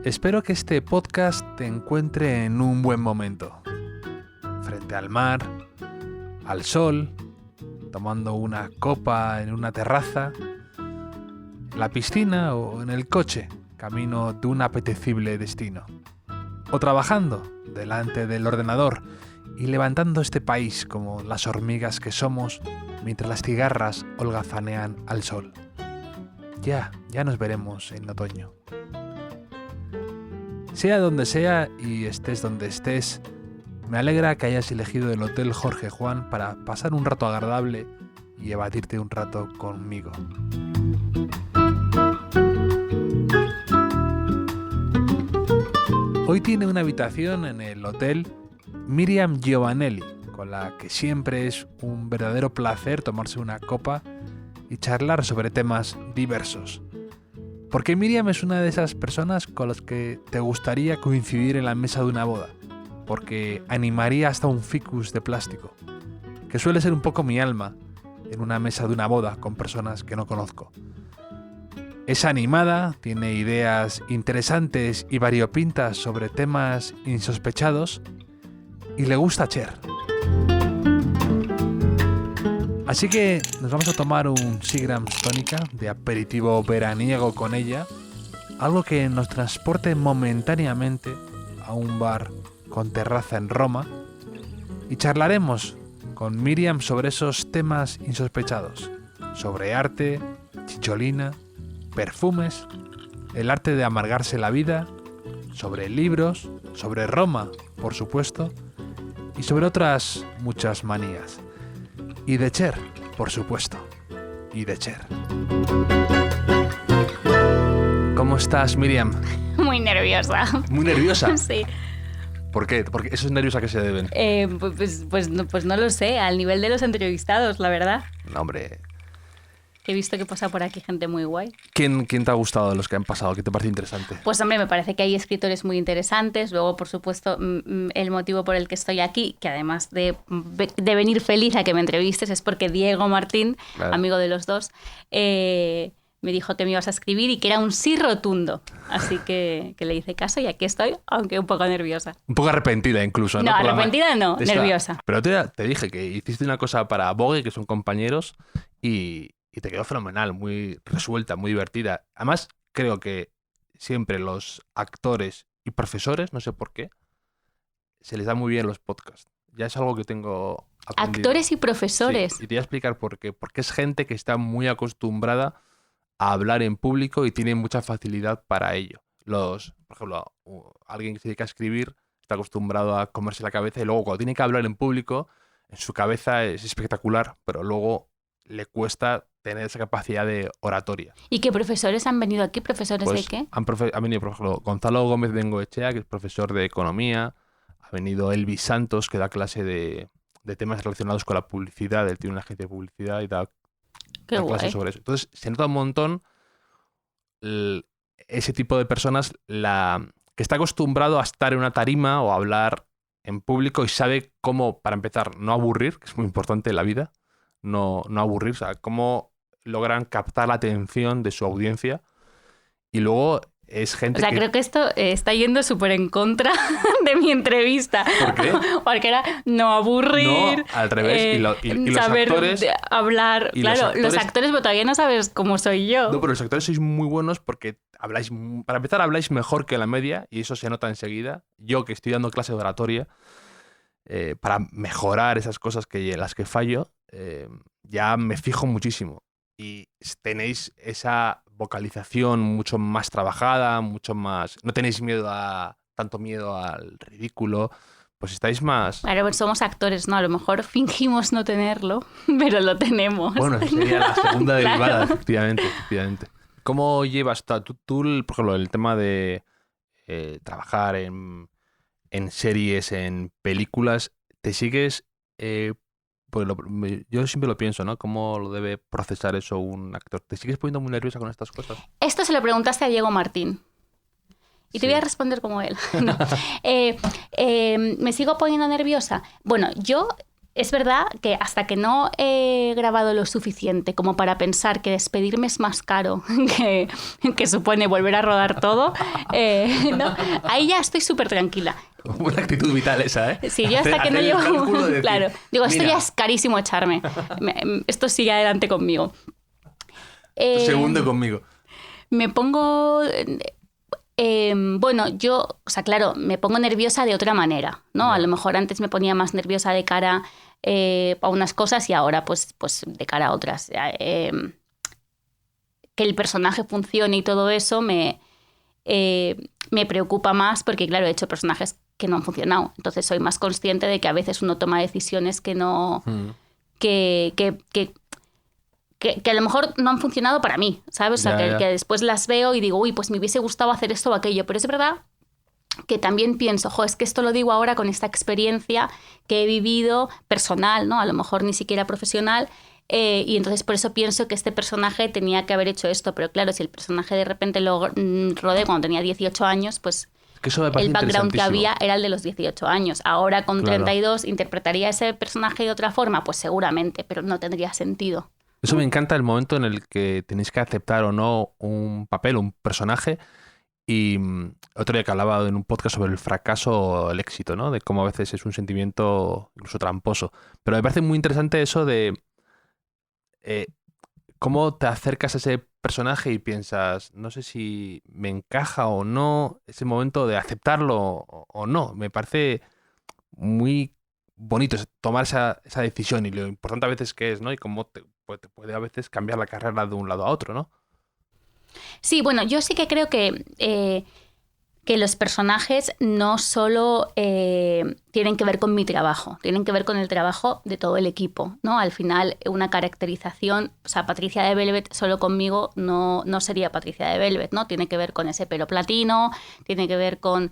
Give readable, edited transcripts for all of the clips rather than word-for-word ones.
Espero que este podcast te encuentre en un buen momento. Frente al mar, al sol, tomando una copa en una terraza, en la piscina o en el coche, camino de un apetecible destino. O trabajando delante del ordenador y levantando este país como las hormigas que somos mientras las cigarras holgazanean al sol. Ya nos veremos en otoño. Sea donde sea y estés donde estés, me alegra que hayas elegido el Hotel Jorge Juan para pasar un rato agradable y evadirte un rato conmigo. Hoy tiene una habitación en el hotel Miriam Giovanelli, con la que siempre es un verdadero placer tomarse una copa y charlar sobre temas diversos. Porque Miriam es una de esas personas con las que te gustaría coincidir en la mesa de una boda, porque animaría hasta un ficus de plástico, que suele ser un poco mi alma en una mesa de una boda con personas que no conozco. Es animada, tiene ideas interesantes y variopintas sobre temas insospechados y le gusta Cher. Así que nos vamos a tomar un Seagram's tónica de aperitivo veraniego con ella, algo que nos transporte momentáneamente a un bar con terraza en Roma, y charlaremos con Miriam sobre esos temas insospechados, sobre arte, chicholina, perfumes, el arte de amargarse la vida, sobre libros, sobre Roma, por supuesto, y sobre otras muchas manías. Y de Cher, por supuesto. Y de Cher. ¿Cómo estás, Miriam? Muy nerviosa. ¿Muy nerviosa? Sí. ¿Por qué? ¿Porque esos nervios a qué se deben? Pues no lo sé, al nivel de los entrevistados, la verdad. No, hombre. He visto que pasa por aquí gente muy guay. ¿Quién te ha gustado de los que han pasado? ¿Qué te parece interesante? Pues hombre, me parece que hay escritores muy interesantes. Luego, por supuesto, el motivo por el que estoy aquí, que además de venir feliz a que me entrevistes, es porque Diego Martín, claro, amigo de los dos, me dijo que me ibas a escribir y que era un sí rotundo. Así que le hice caso y aquí estoy, aunque un poco nerviosa. Un poco arrepentida incluso, ¿no? No, arrepentida no, nerviosa. Pero te dije que hiciste una cosa para Vogue, que son compañeros, y te quedó fenomenal, muy resuelta, muy divertida. Además, creo que siempre los actores y profesores, no sé por qué, se les da muy bien los podcasts. Ya es algo que tengo aprendido. Actores y profesores. Sí, y te voy a explicar por qué. Porque es gente que está muy acostumbrada a hablar en público y tiene mucha facilidad para ello. Por ejemplo, alguien que se dedica a escribir está acostumbrado a comerse la cabeza y luego cuando tiene que hablar en público, en su cabeza es espectacular, pero luego le cuesta tener esa capacidad de oratoria. ¿Y qué profesores han venido aquí? ¿Profesores pues de qué? Han venido, por ejemplo, Gonzalo Gómez Bengoechea, que es profesor de economía. Ha venido Elvis Santos, que da clase de temas relacionados con la publicidad. Él tiene una agencia de publicidad y da clases sobre eso. Entonces, se nota un montón ese tipo de personas que está acostumbrado a estar en una tarima o a hablar en público y sabe cómo, para empezar, no aburrir, que es muy importante en la vida. No aburrir, o sea, cómo logran captar la atención de su audiencia. Y luego es gente que... creo que esto está yendo súper en contra de mi entrevista. ¿Por qué? Porque era no aburrir. No, al revés. Y los saber actores... hablar. Claro, los actores, pero todavía no sabes cómo soy yo. No, pero los actores sois muy buenos porque para empezar, habláis mejor que la media y eso se nota enseguida. Yo, que estoy dando clase de oratoria, para mejorar esas cosas en las que fallo, ya me fijo muchísimo y tenéis esa vocalización mucho más trabajada, mucho más... No tenéis tanto miedo al ridículo, pues estáis más... Claro, pues somos actores, ¿no? A lo mejor fingimos no tenerlo, pero lo tenemos. Bueno, esa sería la segunda derivada, claro. Efectivamente. ¿Cómo llevas tú, por ejemplo, el tema de trabajar en series, en películas? ¿Te sigues... Pues yo siempre lo pienso, ¿no? ¿Cómo lo debe procesar eso un actor? ¿Te sigues poniendo muy nerviosa con estas cosas? Esto se lo preguntaste a Diego Martín. Y te voy a responder como él. No. ¿Me sigo poniendo nerviosa? Bueno, yo es verdad que hasta que no he grabado lo suficiente como para pensar que despedirme es más caro que supone volver a rodar todo, ¿no? Ahí ya estoy súper tranquila. Buena actitud vital esa, ¿eh? Sí, yo hasta que no llevo... Claro, digo, esto ya es carísimo echarme. Esto sigue adelante conmigo. Segundo conmigo. Me pongo... bueno, yo, o sea, claro, me pongo nerviosa de otra manera, ¿no? A lo mejor antes me ponía más nerviosa de cara a unas cosas y ahora pues de cara a otras. Que el personaje funcione y todo eso me preocupa más porque, claro, he hecho personajes que no han funcionado. Entonces soy más consciente de que a veces uno toma decisiones que no... que a lo mejor no han funcionado para mí, ¿sabes? O sea, que después las veo y digo, uy, pues me hubiese gustado hacer esto o aquello. Pero es verdad que también pienso, es que esto lo digo ahora con esta experiencia que he vivido personal, ¿no? A lo mejor ni siquiera profesional. Y entonces por eso pienso que este personaje tenía que haber hecho esto. Pero claro, si el personaje de repente lo rodé cuando tenía 18 años, pues... Que eso me el background que había era el de los 18 años. Ahora con 32, ¿interpretaría ese personaje de otra forma? Pues seguramente, pero no tendría sentido. Eso me encanta, el momento en el que tenéis que aceptar o no un papel, un personaje. Y otro día que hablaba en un podcast sobre el fracaso o el éxito, ¿no? De cómo a veces es un sentimiento incluso tramposo. Pero me parece muy interesante eso de cómo te acercas a ese personaje y piensas, no sé si me encaja o no, ese momento de aceptarlo o no. Me parece muy bonito tomar esa decisión y lo importante a veces que es, ¿no? Y cómo te puede a veces cambiar la carrera de un lado a otro, ¿no? Sí, bueno, yo sí que creo que los personajes no solo tienen que ver con mi trabajo, tienen que ver con el trabajo de todo el equipo, ¿no? Al final, una caracterización, o sea, Patricia de Velvet solo conmigo no sería Patricia de Velvet, ¿no? Tiene que ver con ese pelo platino, tiene que ver con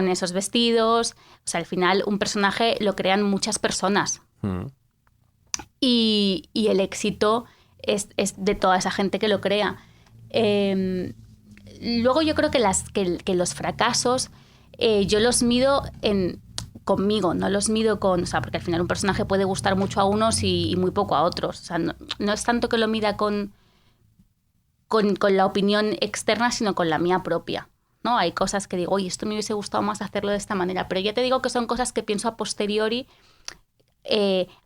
esos vestidos. O sea, al final, un personaje lo crean muchas personas. Y el éxito es de toda esa gente que lo crea. Luego yo creo que los fracasos yo los mido conmigo, no los mido o sea, porque al final un personaje puede gustar mucho a unos y muy poco a otros. O sea, no es tanto que lo mida con la opinión externa, sino con la mía propia, ¿no? Hay cosas que digo, oye, esto me hubiese gustado más hacerlo de esta manera, pero ya te digo que son cosas que pienso a posteriori,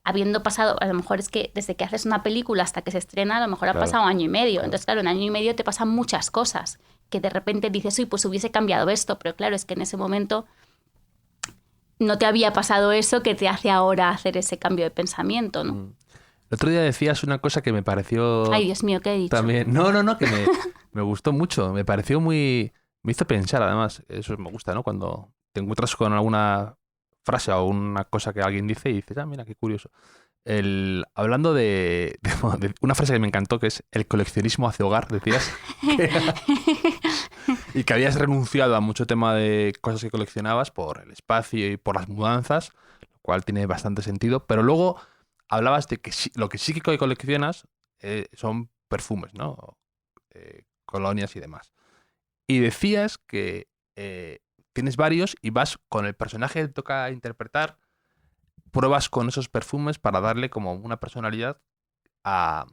habiendo pasado, a lo mejor es que desde que haces una película hasta que se estrena, a lo mejor ha pasado 1 año y medio. Claro. Entonces, claro, en 1 año y medio te pasan muchas cosas que de repente dices, uy, pues hubiese cambiado esto, pero claro, es que en ese momento no te había pasado eso que te hace ahora hacer ese cambio de pensamiento, ¿no? El otro día decías una cosa que me pareció... Ay, Dios mío, ¿qué he dicho? También... No, que me gustó mucho. Me pareció muy... Me hizo pensar, además. Eso me gusta, ¿no? Cuando te encuentras con alguna frase o una cosa que alguien dice y dices, ah, mira, qué curioso. Hablando de una frase que me encantó, que es el coleccionismo hace hogar, decías. Y que habías renunciado a mucho tema de cosas que coleccionabas por el espacio y por las mudanzas, lo cual tiene bastante sentido. Pero luego hablabas de que lo que sí que coleccionas son perfumes, ¿no? Colonias y demás. Y decías que tienes varios y vas con el personaje que te toca interpretar, pruebas con esos perfumes para darle como una personalidad a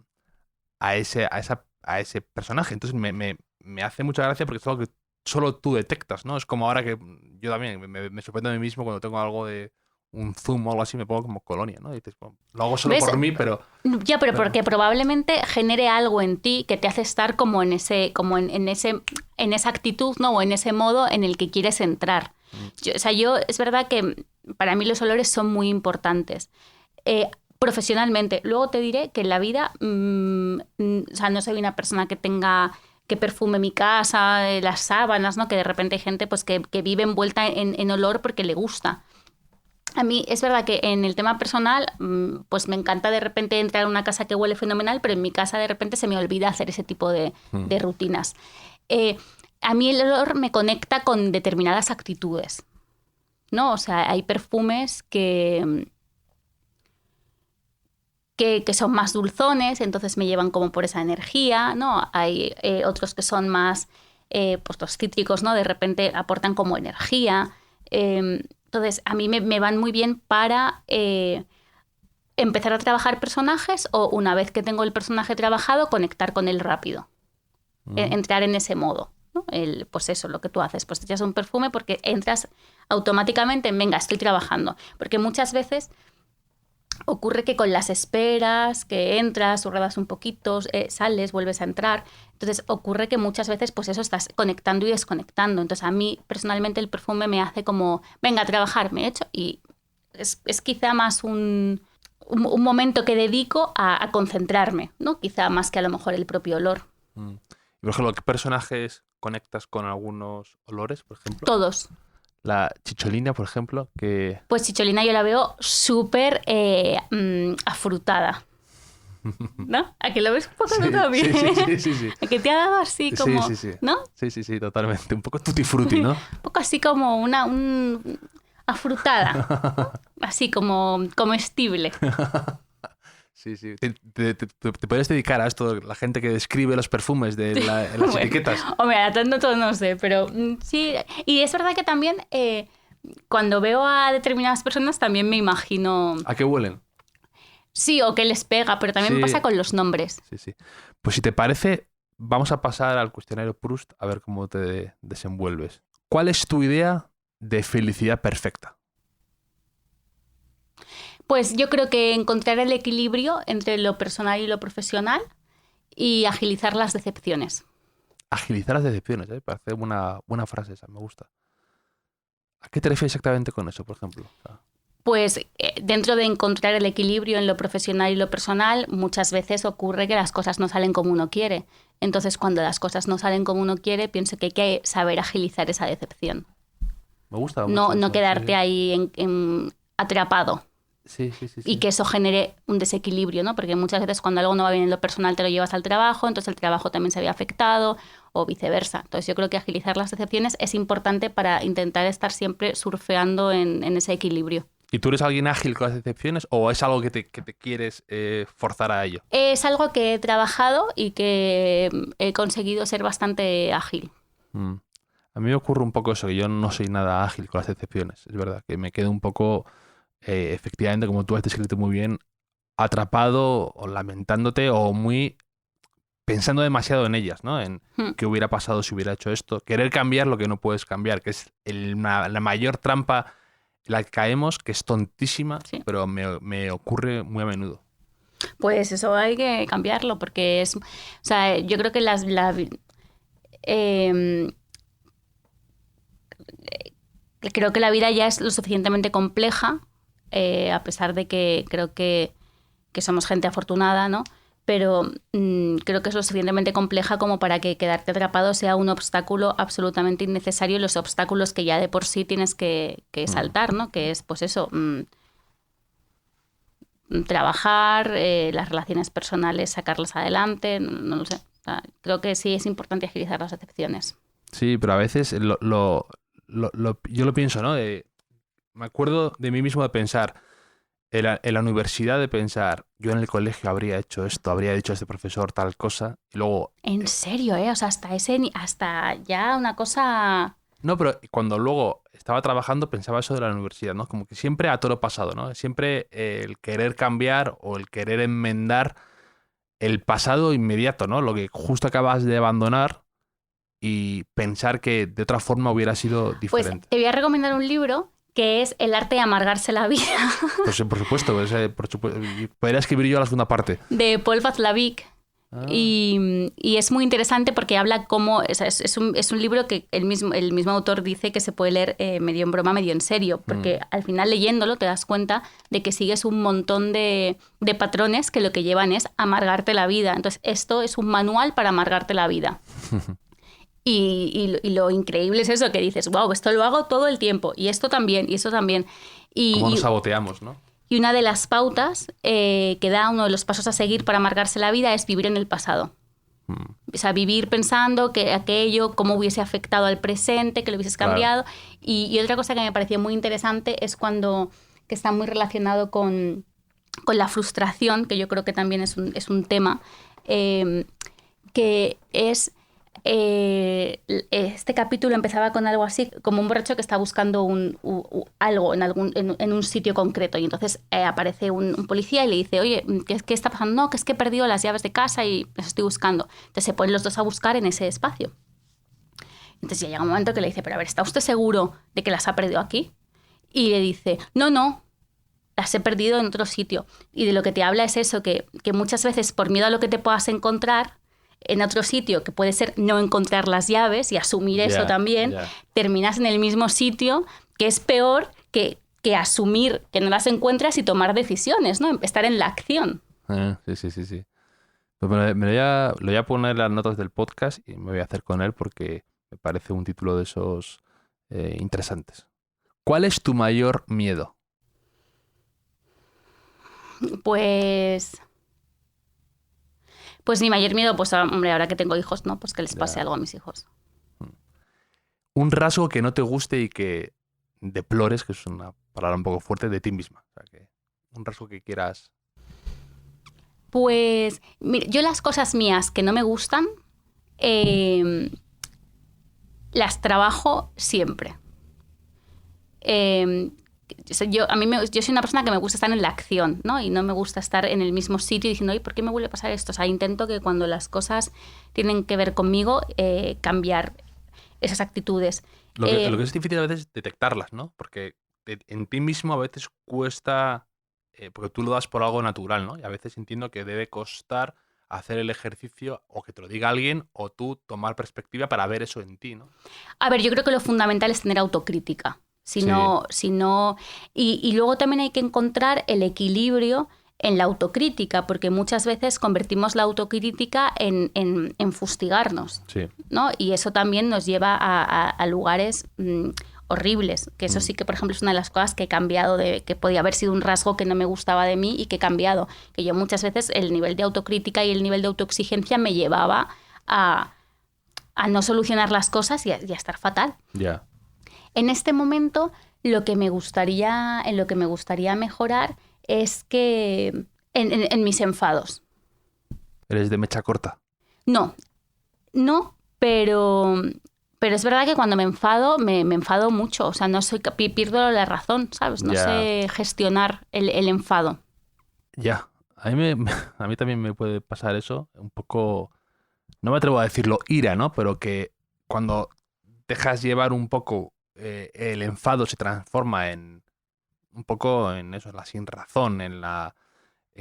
ese personaje. Entonces me hace mucha gracia porque es algo que solo tú detectas, ¿no? Es como ahora que yo también me sorprendo a mí mismo cuando tengo algo de un zoom o algo así, me pongo como colonia, ¿no? Y dices, bueno, lo hago solo por mí, pero... Ya, pero porque probablemente genere algo en ti que te hace estar como en esa actitud, ¿no? O en ese modo en el que quieres entrar. Es verdad que para mí los olores son muy importantes. Profesionalmente. Luego te diré que en la vida, o sea, no soy una persona que perfume mi casa, las sábanas, ¿no? Que de repente hay gente pues que vive envuelta en olor porque le gusta. A mí es verdad que en el tema personal, pues me encanta de repente entrar a una casa que huele fenomenal, pero en mi casa de repente se me olvida hacer ese tipo de rutinas. A mí el olor me conecta con determinadas actitudes, ¿no? O sea, hay perfumes que son más dulzones, entonces me llevan como por esa energía, ¿no? Hay otros que son más, pues los cítricos, ¿no? De repente aportan como energía. Entonces, a mí me van muy bien para empezar a trabajar personajes o una vez que tengo el personaje trabajado, conectar con él rápido. Entrar en ese modo, ¿no? Pues eso, lo que tú haces, pues te echas un perfume porque entras automáticamente en, venga, estoy trabajando. Porque muchas veces ocurre que con las esperas, que entras, ruedas un poquito, sales, vuelves a entrar. Entonces ocurre que muchas veces pues eso, estás conectando y desconectando. Entonces a mí personalmente el perfume me hace como, venga, a trabajar, me echo y es quizá más un momento que dedico a concentrarme, ¿no? Quizá más que a lo mejor el propio olor. Y por ejemplo, ¿qué personajes conectas con algunos olores, por ejemplo? Todos. La Chicholina, por ejemplo, que... Pues Chicholina yo la veo súper afrutada. ¿No? ¿A que lo ves un poco tú también? Sí. ¿A que te ha dado así como... Sí. ¿No? Sí, totalmente. Un poco tutti frutti, ¿no? Un poco así como una afrutada, ¿no? Así como comestible. Sí. ¿Te puedes dedicar a esto, la gente que describe los perfumes en las etiquetas? Hombre, a tanto no sé, pero sí. Y es verdad que también cuando veo a determinadas personas también me imagino... ¿A qué huelen? Sí, o que les pega, pero también me pasa con los nombres. Sí. Pues si te parece, vamos a pasar al cuestionario Proust a ver cómo te desenvuelves. ¿Cuál es tu idea de felicidad perfecta? Pues yo creo que encontrar el equilibrio entre lo personal y lo profesional y agilizar las decepciones. Agilizar las decepciones, ¿eh? Parece una buena frase esa, me gusta. ¿A qué te refieres exactamente con eso, por ejemplo? Pues dentro de encontrar el equilibrio en lo profesional y lo personal, muchas veces ocurre que las cosas no salen como uno quiere. Entonces, cuando las cosas no salen como uno quiere, pienso que hay que saber agilizar esa decepción. Me gusta mucho No eso, quedarte ahí atrapado. Sí. Y que eso genere un desequilibrio, ¿no? Porque muchas veces cuando algo no va bien en lo personal te lo llevas al trabajo, entonces el trabajo también se ve afectado o viceversa. Entonces yo creo que agilizar las decepciones es importante para intentar estar siempre surfeando en ese equilibrio. ¿Y tú eres alguien ágil con las decepciones o es algo que te quieres forzar a ello? Es algo que he trabajado y que he conseguido ser bastante ágil. A mí me ocurre un poco eso, que yo no soy nada ágil con las decepciones. Es verdad, que me quedo un poco... efectivamente, como tú has descrito muy bien, atrapado o lamentándote o muy pensando demasiado en ellas, ¿no? En qué hubiera pasado si hubiera hecho esto. Querer cambiar lo que no puedes cambiar, que es la mayor trampa en la que caemos, que es tontísima, sí. Pero me ocurre muy a menudo. Pues eso hay que cambiarlo, porque es... O sea, yo creo que creo que la vida ya es lo suficientemente compleja, a pesar de que creo que somos gente afortunada, ¿no? Pero creo que es lo suficientemente compleja como para que quedarte atrapado sea un obstáculo absolutamente innecesario, los obstáculos que ya de por sí tienes que saltar, ¿no? Que es, pues eso, trabajar, las relaciones personales, sacarlas adelante, no lo sé. O sea, creo que sí es importante agilizar las decepciones. Sí, pero a veces yo lo pienso, ¿no? Me acuerdo de mí mismo de pensar, en la universidad de pensar, yo en el colegio habría hecho esto, habría dicho a este profesor tal cosa, y luego... ¿En serio, O sea, hasta ya una cosa... No, pero cuando luego estaba trabajando pensaba eso de la universidad, ¿no? Como que siempre a toro pasado, ¿no? Siempre el querer cambiar o el querer enmendar el pasado inmediato, ¿no? Lo que justo acabas de abandonar y pensar que de otra forma hubiera sido diferente. Pues te voy a recomendar un libro que es El arte de amargarse la vida. Pues por supuesto. Podría escribir yo la segunda parte. De Paul Václavic. Y es muy interesante porque habla cómo... Es un libro que el mismo autor dice que se puede leer medio en broma, medio en serio. Porque al final leyéndolo te das cuenta de que sigues un montón de patrones que lo que llevan es amargarte la vida. Entonces esto es un manual para amargarte la vida. Y lo increíble es eso, que dices, wow, esto lo hago todo el tiempo. Y esto también, y eso también. Cómo nos saboteamos, ¿no? Y una de las pautas que da, uno de los pasos a seguir para amargarse la vida es vivir en el pasado. O sea, vivir pensando que aquello, cómo hubiese afectado al presente, que lo hubieses cambiado. Claro. Y otra cosa que me pareció muy interesante es que está muy relacionado con la frustración, que yo creo que también es un tema, que es... este capítulo empezaba con algo así, como un borracho que está buscando algo en un sitio concreto. Y entonces aparece un policía y le dice, oye, ¿qué está pasando? No, que es que he perdido las llaves de casa y las estoy buscando. Entonces se ponen los dos a buscar en ese espacio. Entonces ya llega un momento que le dice, pero a ver, ¿está usted seguro de que las ha perdido aquí? Y le dice, no, las he perdido en otro sitio. Y de lo que te habla es eso, que muchas veces por miedo a lo que te puedas encontrar en otro sitio, que puede ser no encontrar las llaves y asumir eso también, terminas en el mismo sitio, que es peor que asumir que no las encuentras y tomar decisiones, ¿no? Estar en la acción. Sí. Pues lo voy a poner en las notas del podcast y me voy a hacer con él porque me parece un título de esos interesantes. ¿Cuál es tu mayor miedo? Pues mi mayor miedo, pues hombre, ahora que tengo hijos, ¿no? Pues que les pase algo a mis hijos. Un rasgo que no te guste y que deplores, que es una palabra un poco fuerte, de ti misma. O sea, que un rasgo que quieras... Pues, mira, yo las cosas mías que no me gustan, las trabajo siempre. Yo soy una persona que me gusta estar en la acción, ¿no? Y no me gusta estar en el mismo sitio diciendo, ¿por qué me vuelve a pasar esto? O sea, intento que cuando las cosas tienen que ver conmigo, cambiar esas actitudes. Lo que es difícil a veces es detectarlas, ¿no? Porque en ti mismo a veces cuesta, porque tú lo das por algo natural, ¿no? Y a veces entiendo que debe costar hacer el ejercicio o que te lo diga alguien o tú tomar perspectiva para ver eso en ti, ¿no? A ver, yo creo que lo fundamental es tener autocrítica. Si no, y luego también hay que encontrar el equilibrio en la autocrítica, porque muchas veces convertimos la autocrítica en fustigarnos, ¿no? Y eso también nos lleva a lugares horribles, que eso sí que, por ejemplo, es una de las cosas que he cambiado, que podía haber sido un rasgo que no me gustaba de mí y que he cambiado, que yo muchas veces el nivel de autocrítica y el nivel de autoexigencia me llevaba a no solucionar las cosas y a estar fatal. Ya. En este momento, en lo que me gustaría mejorar es que en mis enfados. ¿Eres de mecha corta? No, pero es verdad que cuando me enfado, me enfado mucho. O sea, pierdo la razón, ¿sabes? No sé gestionar el enfado. Ya, a mí también me puede pasar eso, un poco, no me atrevo a decirlo ira, ¿no? Pero que cuando dejas llevar un poco el enfado se transforma en un poco en eso, en la sinrazón, en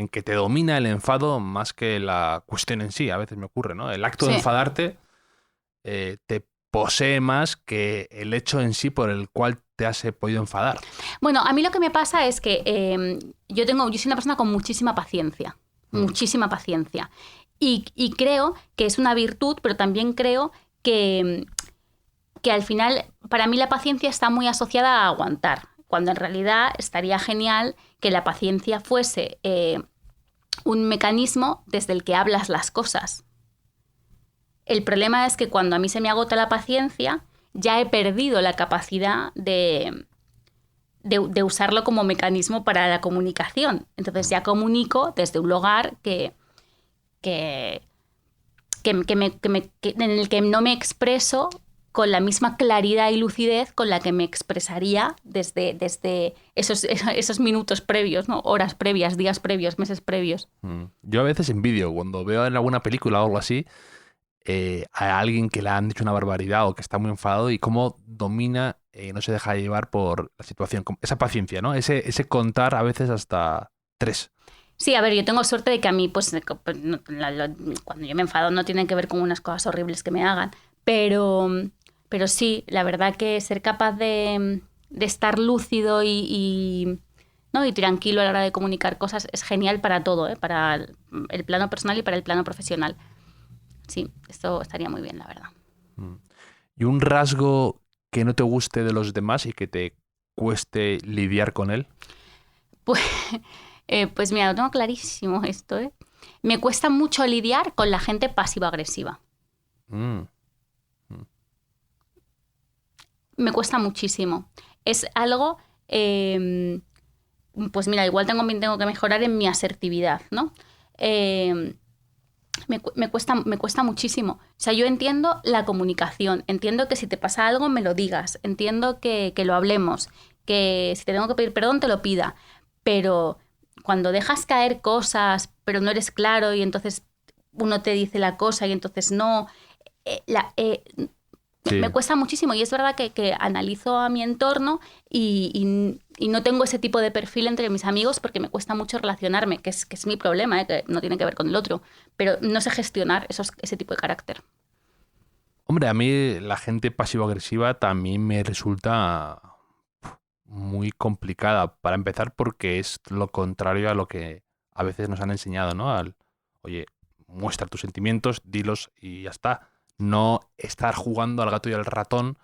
que te domina el enfado más que la cuestión en sí. A veces me ocurre, ¿no? El acto de enfadarte te posee más que el hecho en sí por el cual te has podido enfadar. Bueno, a mí lo que me pasa es que yo soy una persona con muchísima paciencia, muchísima paciencia. Y creo que es una virtud, pero también creo que al final, para mí la paciencia está muy asociada a aguantar, cuando en realidad estaría genial que la paciencia fuese un mecanismo desde el que hablas las cosas. El problema es que cuando a mí se me agota la paciencia, ya he perdido la capacidad de usarlo como mecanismo para la comunicación. Entonces ya comunico desde un lugar en el que no me expreso con la misma claridad y lucidez con la que me expresaría desde esos minutos previos, ¿no? Horas previas, días previos, meses previos. Yo a veces envidio, cuando veo en alguna película o algo así, a alguien que le han dicho una barbaridad o que está muy enfadado y cómo domina, no se deja llevar por la situación. Esa paciencia, ¿no? Ese contar a veces hasta 3. Sí, a ver, yo tengo suerte de que a mí, pues, cuando yo me enfado no tiene que ver con unas cosas horribles que me hagan, pero sí, la verdad que ser capaz de estar lúcido y tranquilo a la hora de comunicar cosas es genial para todo, para el plano personal y para el plano profesional. Sí, esto estaría muy bien, la verdad. ¿Y un rasgo que no te guste de los demás y que te cueste lidiar con él? Pues mira, lo tengo clarísimo esto, ¿eh? Me cuesta mucho lidiar con la gente pasivo-agresiva. Me cuesta muchísimo. Es algo, pues mira, igual tengo que mejorar en mi asertividad, ¿no? me cuesta muchísimo. O sea, yo entiendo la comunicación, entiendo que si te pasa algo me lo digas, entiendo que lo hablemos, que si te tengo que pedir perdón te lo pida, pero cuando dejas caer cosas, pero no eres claro y entonces uno te dice la cosa y entonces no, Sí. me cuesta muchísimo. Y es verdad que analizo a mi entorno y no tengo ese tipo de perfil entre mis amigos porque me cuesta mucho relacionarme, que es mi problema, que no tiene que ver con el otro, pero no sé gestionar ese tipo de carácter. Hombre, a mí la gente pasivo-agresiva también me resulta muy complicada. Para empezar, porque es lo contrario a lo que a veces nos han enseñado, ¿no? Oye, muestra tus sentimientos, dilos y ya está. No estar jugando al gato y al ratón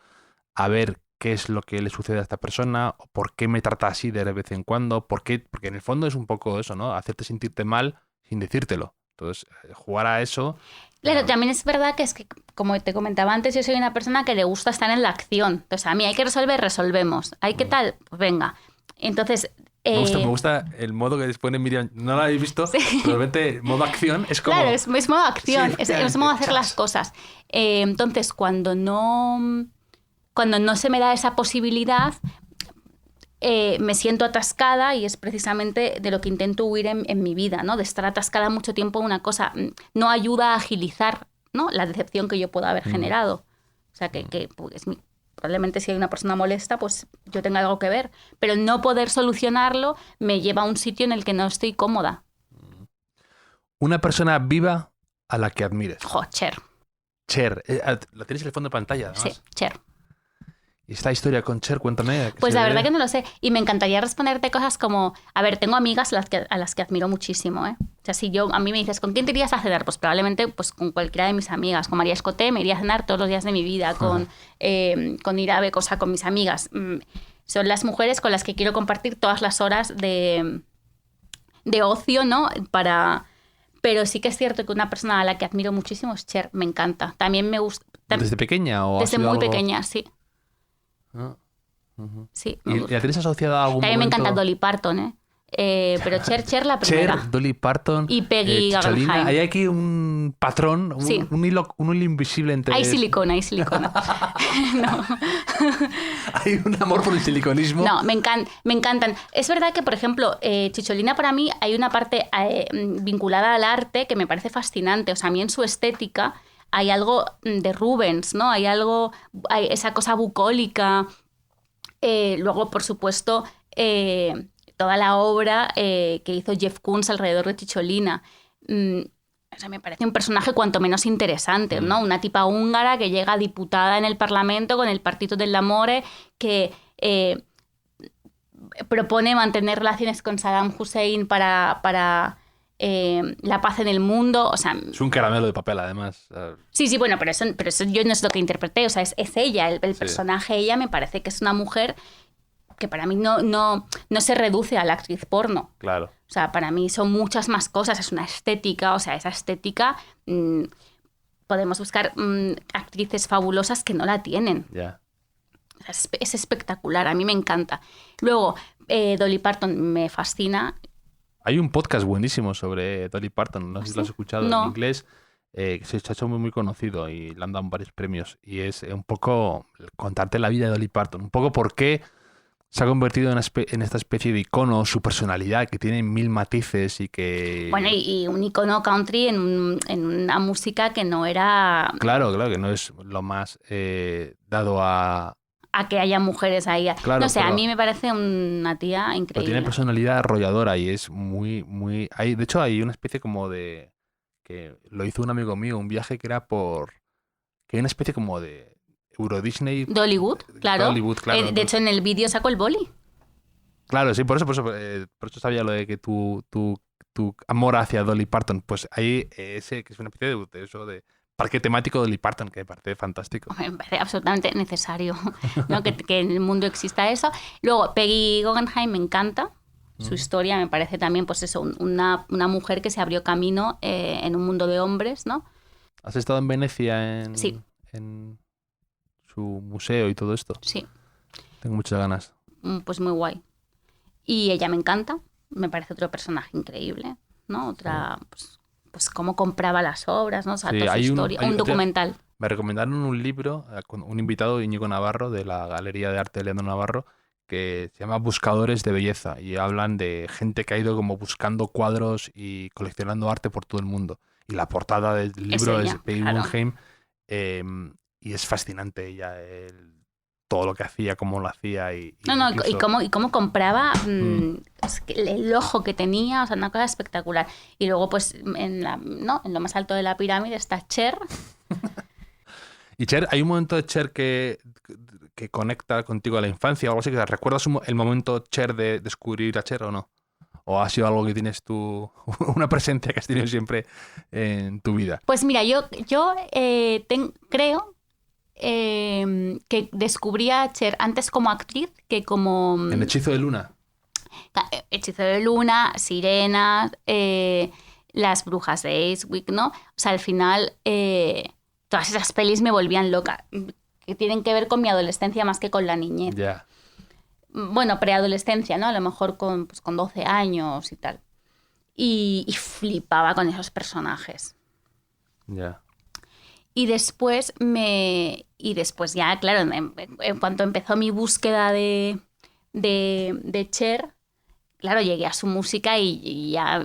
a ver qué es lo que le sucede a esta persona, o por qué me trata así de vez en cuando, porque en el fondo es un poco eso, ¿no? Hacerte sentirte mal sin decírtelo. Entonces, jugar a eso... Claro, también es verdad que como te comentaba antes, yo soy una persona que le gusta estar en la acción. Entonces, a mí hay que resolver, resolvemos. ¿Hay qué tal? Pues venga. Entonces... Me gusta el modo que dispone Miriam. No lo habéis visto, sí. Pero realmente modo acción es como... Claro, es modo acción, Sí, es modo hacer las cosas. Entonces, cuando no se me da esa posibilidad, me siento atascada y es precisamente de lo que intento huir en mi vida, ¿no? De estar atascada mucho tiempo en una cosa. No ayuda a agilizar, ¿no? La decepción que yo pueda haber generado. O sea, que pues, probablemente si hay una persona molesta, pues yo tenga algo que ver. Pero no poder solucionarlo me lleva a un sitio en el que no estoy cómoda. Una persona viva a la que admires. Cher. Cher. La tienes en el fondo de pantalla, además. Sí, Cher. ¿Y esta historia con Cher? Cuéntame. Pues la verdad que no lo sé. Y me encantaría responderte cosas como... A ver, tengo amigas a las que admiro muchísimo, ¿eh? O sea, si a mí me dices, ¿con quién te irías a cenar? Pues probablemente pues, con cualquiera de mis amigas. Con María Escoté me iría a cenar todos los días de mi vida. Con Irabe, con mis amigas. Son las mujeres con las que quiero compartir todas las horas de ocio, ¿no? Pero sí que es cierto que una persona a la que admiro muchísimo es Cher. Me encanta. También me gusta... ¿Desde pequeña o Desde muy pequeña, sí. Ah, uh-huh. Sí, ¿Y la tienes asociada a algún también momento? me encanta Dolly Parton, ¿eh? Pero Cher la primera. Cher, Dolly Parton y Peggy Chicholina. Guggenheim. Hay aquí un patrón, Sí. un hilo invisible entre... Hay silicona. No. Hay un amor por el siliconismo. No, me encantan. Es verdad que, por ejemplo, Chicholina para mí hay una parte vinculada al arte que me parece fascinante. O sea, a mí en su estética hay algo de Rubens, ¿no? Hay esa cosa bucólica. Luego, por supuesto, toda la obra que hizo Jeff Koons alrededor de Chicholina. O sea, me parece un personaje cuanto menos interesante, ¿no? Una tipa húngara que llega diputada en el Parlamento con el Partito dell'Amore, que propone mantener relaciones con Saddam Hussein para la paz en el mundo. O sea, es un caramelo de papel, además. Sí, bueno, pero eso yo no es lo que interpreté. O sea, es ella, el personaje, ella me parece que es una mujer que para mí no se reduce a la actriz porno. Claro. O sea, para mí son muchas más cosas. Es una estética, o sea, esa estética... podemos buscar actrices fabulosas que no la tienen. Yeah. Es espectacular, a mí me encanta. Luego, Dolly Parton me fascina. Hay un podcast buenísimo sobre Dolly Parton, no sé si lo has escuchado, en inglés, que se ha hecho muy, muy conocido y le han dado varios premios. Y es un poco contarte la vida de Dolly Parton, un poco por qué se ha convertido en esta especie de icono, su personalidad, que tiene 1000 matices y que... Bueno, y un icono country en una música que no era... Claro, que no es lo más dado a que haya mujeres ahí. Claro, no sé, a mí me parece una tía increíble. Pero tiene personalidad arrolladora y es muy, muy... de hecho, hay una especie como de... que lo hizo un amigo mío, un viaje que era que hay una especie como de Euro Disney... Dollywood, claro. Dollywood, claro. De hecho, en el vídeo sacó el boli. Claro, sí, por eso sabía lo de que tu amor hacia Dolly Parton. Pues hay ese que es una especie de eso de... parque temático de Dolly Parton, que me parece fantástico. Me parece absolutamente necesario, ¿no? que en el mundo exista eso. Luego, Peggy Guggenheim me encanta. Su historia me parece también, pues eso, una mujer que se abrió camino en un mundo de hombres, ¿no? ¿Has estado en Venecia Sí. en su museo y todo esto? Sí. Tengo muchas ganas. Pues muy guay. Y ella me encanta. Me parece otro personaje increíble, ¿no? Otra... Pues, pues cómo compraba las obras, ¿no? O sea, Sí, toda su hay historia. Un documental. Me recomendaron un libro con un invitado, Íñigo Navarro, de la Galería de Arte de Leandro Navarro, que se llama Buscadores de Belleza, y hablan de gente que ha ido como buscando cuadros y coleccionando arte por todo el mundo. Y la portada del libro es Peggy Guggenheim, y es fascinante ella, todo lo que hacía, cómo lo hacía. Y cómo compraba, es que el ojo que tenía, o sea, una cosa espectacular. Y luego, pues, en lo más alto de la pirámide está Cher. Y Cher, hay un momento de Cher que conecta contigo a la infancia o algo así. ¿Recuerdas el momento Cher de descubrir a Cher o no? ¿O ha sido algo que tienes tú, una presencia que has tenido siempre en tu vida? Pues mira, yo creo que descubrí a Cher antes como actriz que como... ¿En Hechizo de Luna? Hechizo de Luna, Sirena, Las Brujas de Eastwick, ¿no? O sea, al final todas esas pelis me volvían loca, que tienen que ver con mi adolescencia más que con la niñez. Ya. Bueno, preadolescencia, ¿no? A lo mejor con 12 años y tal. Y flipaba con esos personajes. Ya. Y después ya, claro, en cuanto empezó mi búsqueda de Cher, claro, llegué a su música y ya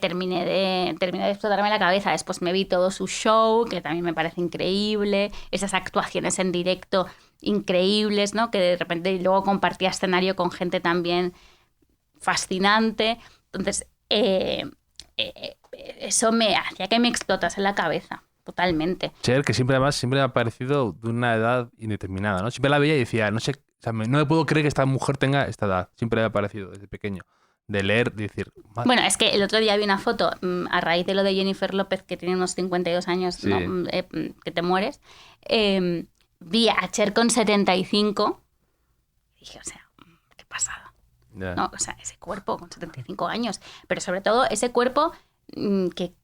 terminé de explotarme la cabeza. Después me vi todo su show, que también me parece increíble, esas actuaciones en directo increíbles, ¿no? Que de repente luego compartía escenario con gente también fascinante. Entonces, eso me hacía que me explotase la cabeza. Totalmente. Cher, que siempre me ha parecido de una edad indeterminada, ¿no? Siempre la veía y decía, no sé, o sea, no me puedo creer que esta mujer tenga esta edad. Siempre me ha parecido desde pequeño. De leer, de decir... Madre. Bueno, es que el otro día vi una foto, a raíz de lo de Jennifer López, que tiene unos 52 años, sí. ¿No? Que te mueres. Vi a Cher con 75 y dije, o sea, qué pasada. Yeah. ¿No? O sea, ese cuerpo con 75 años. Pero sobre todo ese cuerpo que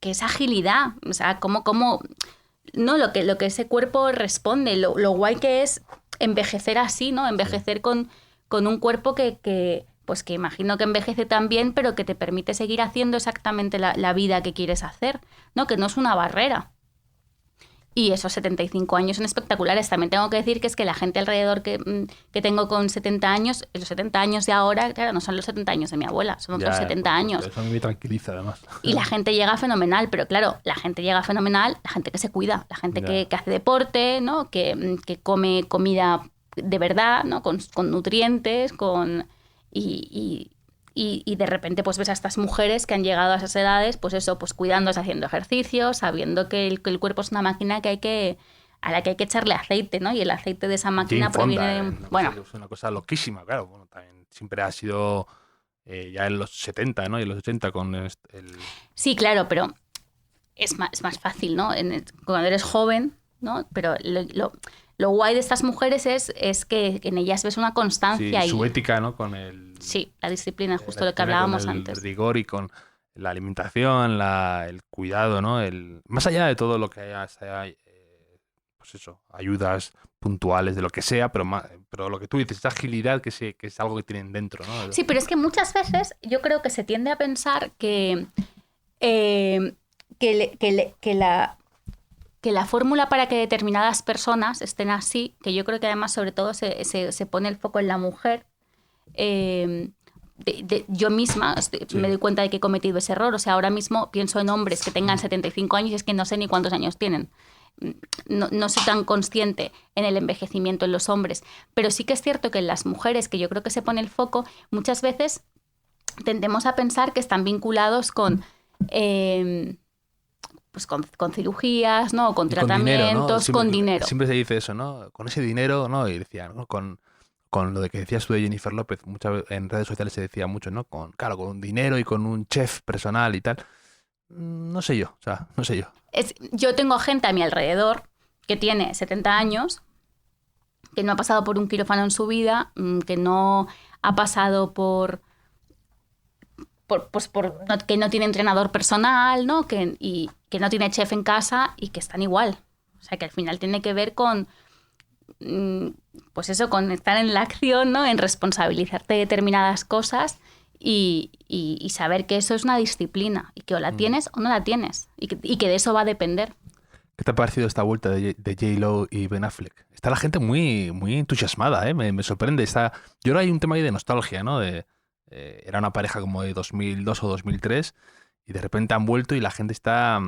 es agilidad. O sea, no, lo que ese cuerpo responde, lo guay que es envejecer así, ¿no? Envejecer con un cuerpo que imagino que envejece también, pero que te permite seguir haciendo exactamente la vida que quieres hacer, ¿no? Que no es una barrera. Y esos 75 años son espectaculares. También tengo que decir que es que la gente alrededor que tengo con 70 años, los 70 años de ahora, claro, no son los 70 años de mi abuela, son otros 70 años. Eso a mí me tranquiliza, además. Y la gente llega fenomenal, pero claro, la gente llega fenomenal, la gente que se cuida, la gente que hace deporte, ¿no? Que come comida de verdad, ¿no? Con nutrientes, y de repente pues ves a estas mujeres que han llegado a esas edades, pues eso, pues cuidándose, haciendo ejercicio, sabiendo que el cuerpo es una máquina a la que hay que echarle aceite, ¿no? Y el aceite de esa máquina proviene de... Bueno, es una cosa loquísima, claro. Bueno, también siempre ha sido ya en los 70, ¿no? Y en los 80 con el... Sí, claro, pero es más fácil, ¿no? Cuando eres joven, ¿no? Pero lo guay de estas mujeres es que en ellas ves una constancia. Sí, su ética, ¿no? Con el... Sí, la disciplina, justo lo que hablábamos antes. El rigor y con la alimentación, el cuidado, ¿no? Más allá de todo lo que haya, pues eso, ayudas puntuales de lo que sea, pero lo que tú dices, esa agilidad que es algo que tienen dentro, ¿no? Sí, pero es que muchas veces yo creo que se tiende a pensar que la fórmula para que determinadas personas estén así, que yo creo que además sobre todo se pone el foco en la mujer, yo misma me doy cuenta de que he cometido ese error. O sea, ahora mismo pienso en hombres que tengan 75 años y es que no sé ni cuántos años tienen. No soy tan consciente en el envejecimiento en los hombres, pero sí que es cierto que en las mujeres, que yo creo que se pone el foco, muchas veces tendemos a pensar que están vinculados con cirugías, ¿no? Con tratamientos, con dinero. Siempre se dice eso, ¿no? Con ese dinero, ¿no? Y decían, ¿no? Con lo de que decías tú de Jennifer López, en redes sociales se decía mucho, ¿no? Con dinero y con un chef personal y tal. No sé yo, Yo tengo gente a mi alrededor que tiene 70 años, que no ha pasado por un quirófano en su vida, que no ha pasado que no tiene entrenador personal, ¿no? Y que no tiene chef en casa y que están igual. O sea, que al final tiene que ver con, pues eso, con estar en la acción, ¿no? En responsabilizarte de determinadas cosas y saber que eso es una disciplina y que o la tienes o no la tienes y que de eso va a depender. ¿Qué te ha parecido esta vuelta de J-Lo y Ben Affleck? Está la gente muy, muy entusiasmada, ¿eh? Me sorprende. Yo creo que hay un tema ahí de nostalgia, ¿no? Era una pareja como de 2002 o 2003 y de repente han vuelto y la gente está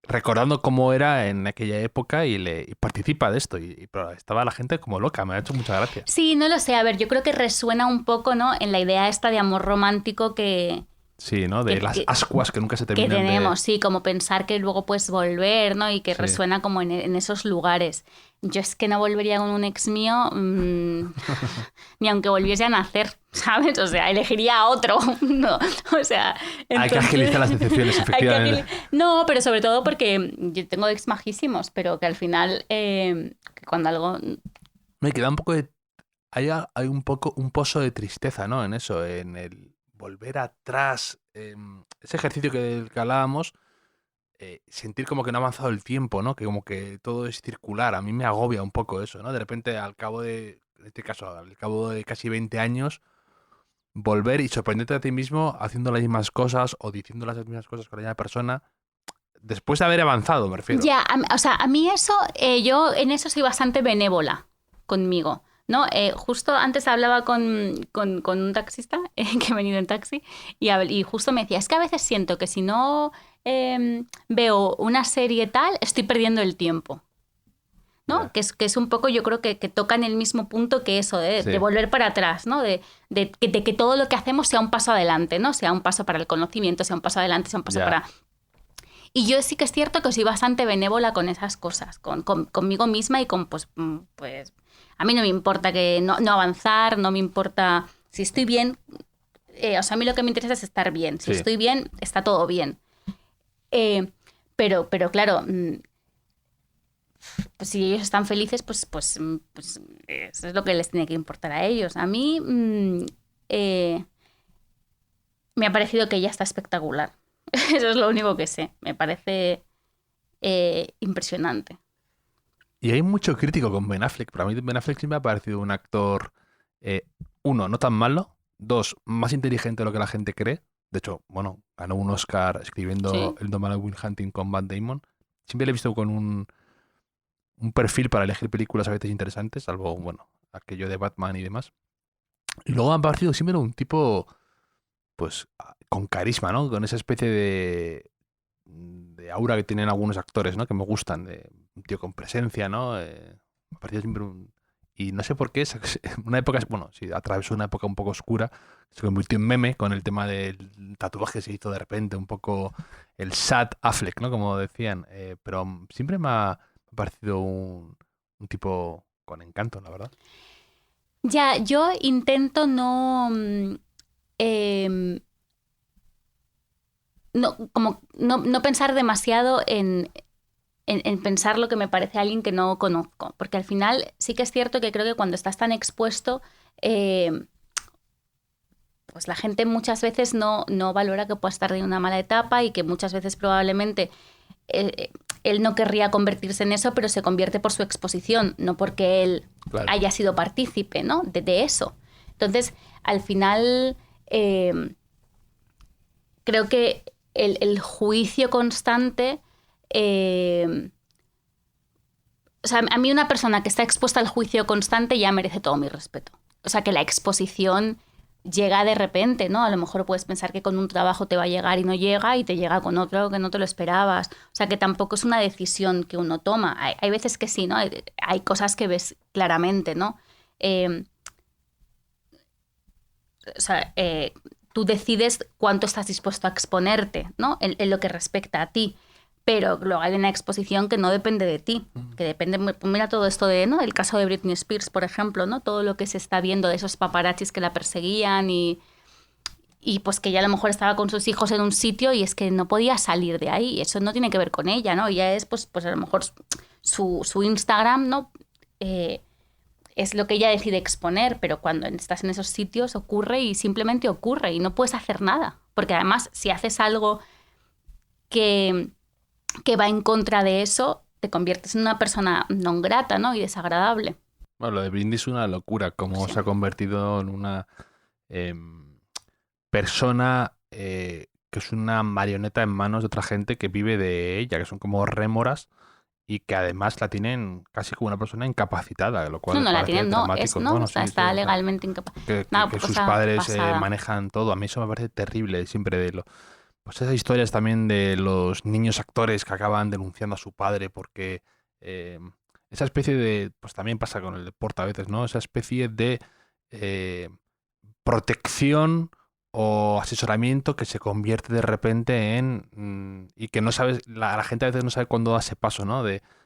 recordando cómo era en aquella época y participa de esto. Pero estaba la gente como loca, me ha hecho mucha gracia. Sí, no lo sé. A ver, yo creo que resuena un poco, ¿no? En la idea esta de amor romántico que... Sí, ¿no? De las ascuas que nunca se terminan. Que tenemos, sí, como pensar que luego puedes volver, ¿no? Y que resuena como en esos lugares. Yo es que no volvería con un ex mío ni aunque volviese a nacer, ¿sabes? O sea, elegiría a otro. No, o sea... Entonces, hay que agilizar las decepciones, efectivamente. No, pero sobre todo porque yo tengo ex majísimos, pero que al final, que cuando algo... Me queda un poco de... Hay un pozo de tristeza, ¿no? En eso, en el volver atrás, ese ejercicio que hablábamos, sentir como que no ha avanzado el tiempo, ¿no? Que como que todo es circular. A mí me agobia un poco eso, ¿no? De repente, en este caso, al cabo de casi 20 años, volver y sorprenderte a ti mismo haciendo las mismas cosas o diciendo las mismas cosas con la misma persona, después de haber avanzado, me refiero. Ya, o sea, a mí eso, yo en eso soy bastante benévola conmigo. ¿No? Justo antes hablaba con un taxista que ha venido en taxi y justo me decía, es que a veces siento que si no veo una serie tal, estoy perdiendo el tiempo. ¿No? Yeah. Que es un poco, yo creo que toca en el mismo punto que eso, de volver para atrás, ¿no? De que todo lo que hacemos sea un paso adelante, ¿no? Sea un paso para el conocimiento, sea un paso adelante, sea un paso para... Y yo sí que es cierto que soy bastante benévola con esas cosas, conmigo misma y con, pues a mí no me importa que no avanzar, no me importa si estoy bien. O sea, a mí lo que me interesa es estar bien. Si estoy bien, está todo bien. Pero claro, pues si ellos están felices, pues eso es lo que les tiene que importar a ellos. A mí me ha parecido que ella está espectacular. Eso es lo único que sé. Me parece impresionante. Y hay mucho crítico con Ben Affleck. Para mí Ben Affleck sí me ha parecido un actor, uno, no tan malo, dos, más inteligente de lo que la gente cree. De hecho, bueno, ganó un Oscar escribiendo El Domino Will Hunting con Matt Damon. Siempre le he visto con un perfil para elegir películas a veces interesantes, salvo, bueno, aquello de Batman y demás. Y luego me ha parecido siempre un tipo, pues, con carisma, ¿no? Con esa especie de aura que tienen algunos actores, ¿no? Que me gustan, de un tío con presencia, ¿no? Me pareció siempre y no sé por qué, una época, bueno, sí, atravesó una época un poco oscura, se convirtió en meme con el tema del tatuaje que se hizo de repente, un poco el sad Affleck, ¿no? Como decían, pero siempre me ha parecido un tipo con encanto, la verdad. Ya, yo intento no pensar demasiado en pensar lo que me parece a alguien que no conozco. Porque al final sí que es cierto que creo que cuando estás tan expuesto, pues la gente muchas veces no valora que pueda estar en una mala etapa y que muchas veces probablemente él no querría convertirse en eso, pero se convierte por su exposición, no porque él haya sido partícipe, ¿no? de eso. Entonces, al final, creo que el juicio constante... o sea, a mí una persona que está expuesta al juicio constante ya merece todo mi respeto. O sea, que la exposición llega de repente, ¿no? A lo mejor puedes pensar que con un trabajo te va a llegar y no llega, y te llega con otro que no te lo esperabas. O sea, que tampoco es una decisión que uno toma. Hay veces que sí, ¿no? Hay cosas que ves claramente, ¿no? O sea, tú decides cuánto estás dispuesto a exponerte, ¿no? En lo que respecta a ti. Pero luego hay una exposición que no depende de ti, que depende, mira todo esto de, ¿no? El caso de Britney Spears, por ejemplo, ¿no? Todo lo que se está viendo de esos paparazzis que la perseguían y pues que ella a lo mejor estaba con sus hijos en un sitio y es que no podía salir de ahí. Y eso no tiene que ver con ella, ¿no? Ella es, pues a lo mejor su Instagram, ¿no? Es lo que ella decide exponer, pero cuando estás en esos sitios ocurre y simplemente ocurre y no puedes hacer nada. Porque además, si haces algo que va en contra de eso, te conviertes en una persona non grata, ¿no? Y desagradable. Bueno, lo de Britney es una locura, cómo se ha convertido en una persona que es una marioneta en manos de otra gente que vive de ella, que son como rémoras y que además la tienen casi como una persona incapacitada, lo cual No, me la parece tienen, no, dramático. no, Bueno, está, sí, está o sea, legalmente incapaz. que Nada, sus cosa padres pasada. manejan todo. A mí eso me parece terrible siempre de lo. Pues esas historias también de los niños actores que acaban denunciando a su padre porque esa especie de, pues también pasa con el deporte a veces, ¿no? Esa especie de eh, protección o asesoramiento que se convierte de repente y que no sabes, la gente a veces no sabe cuándo da ese paso, ¿no?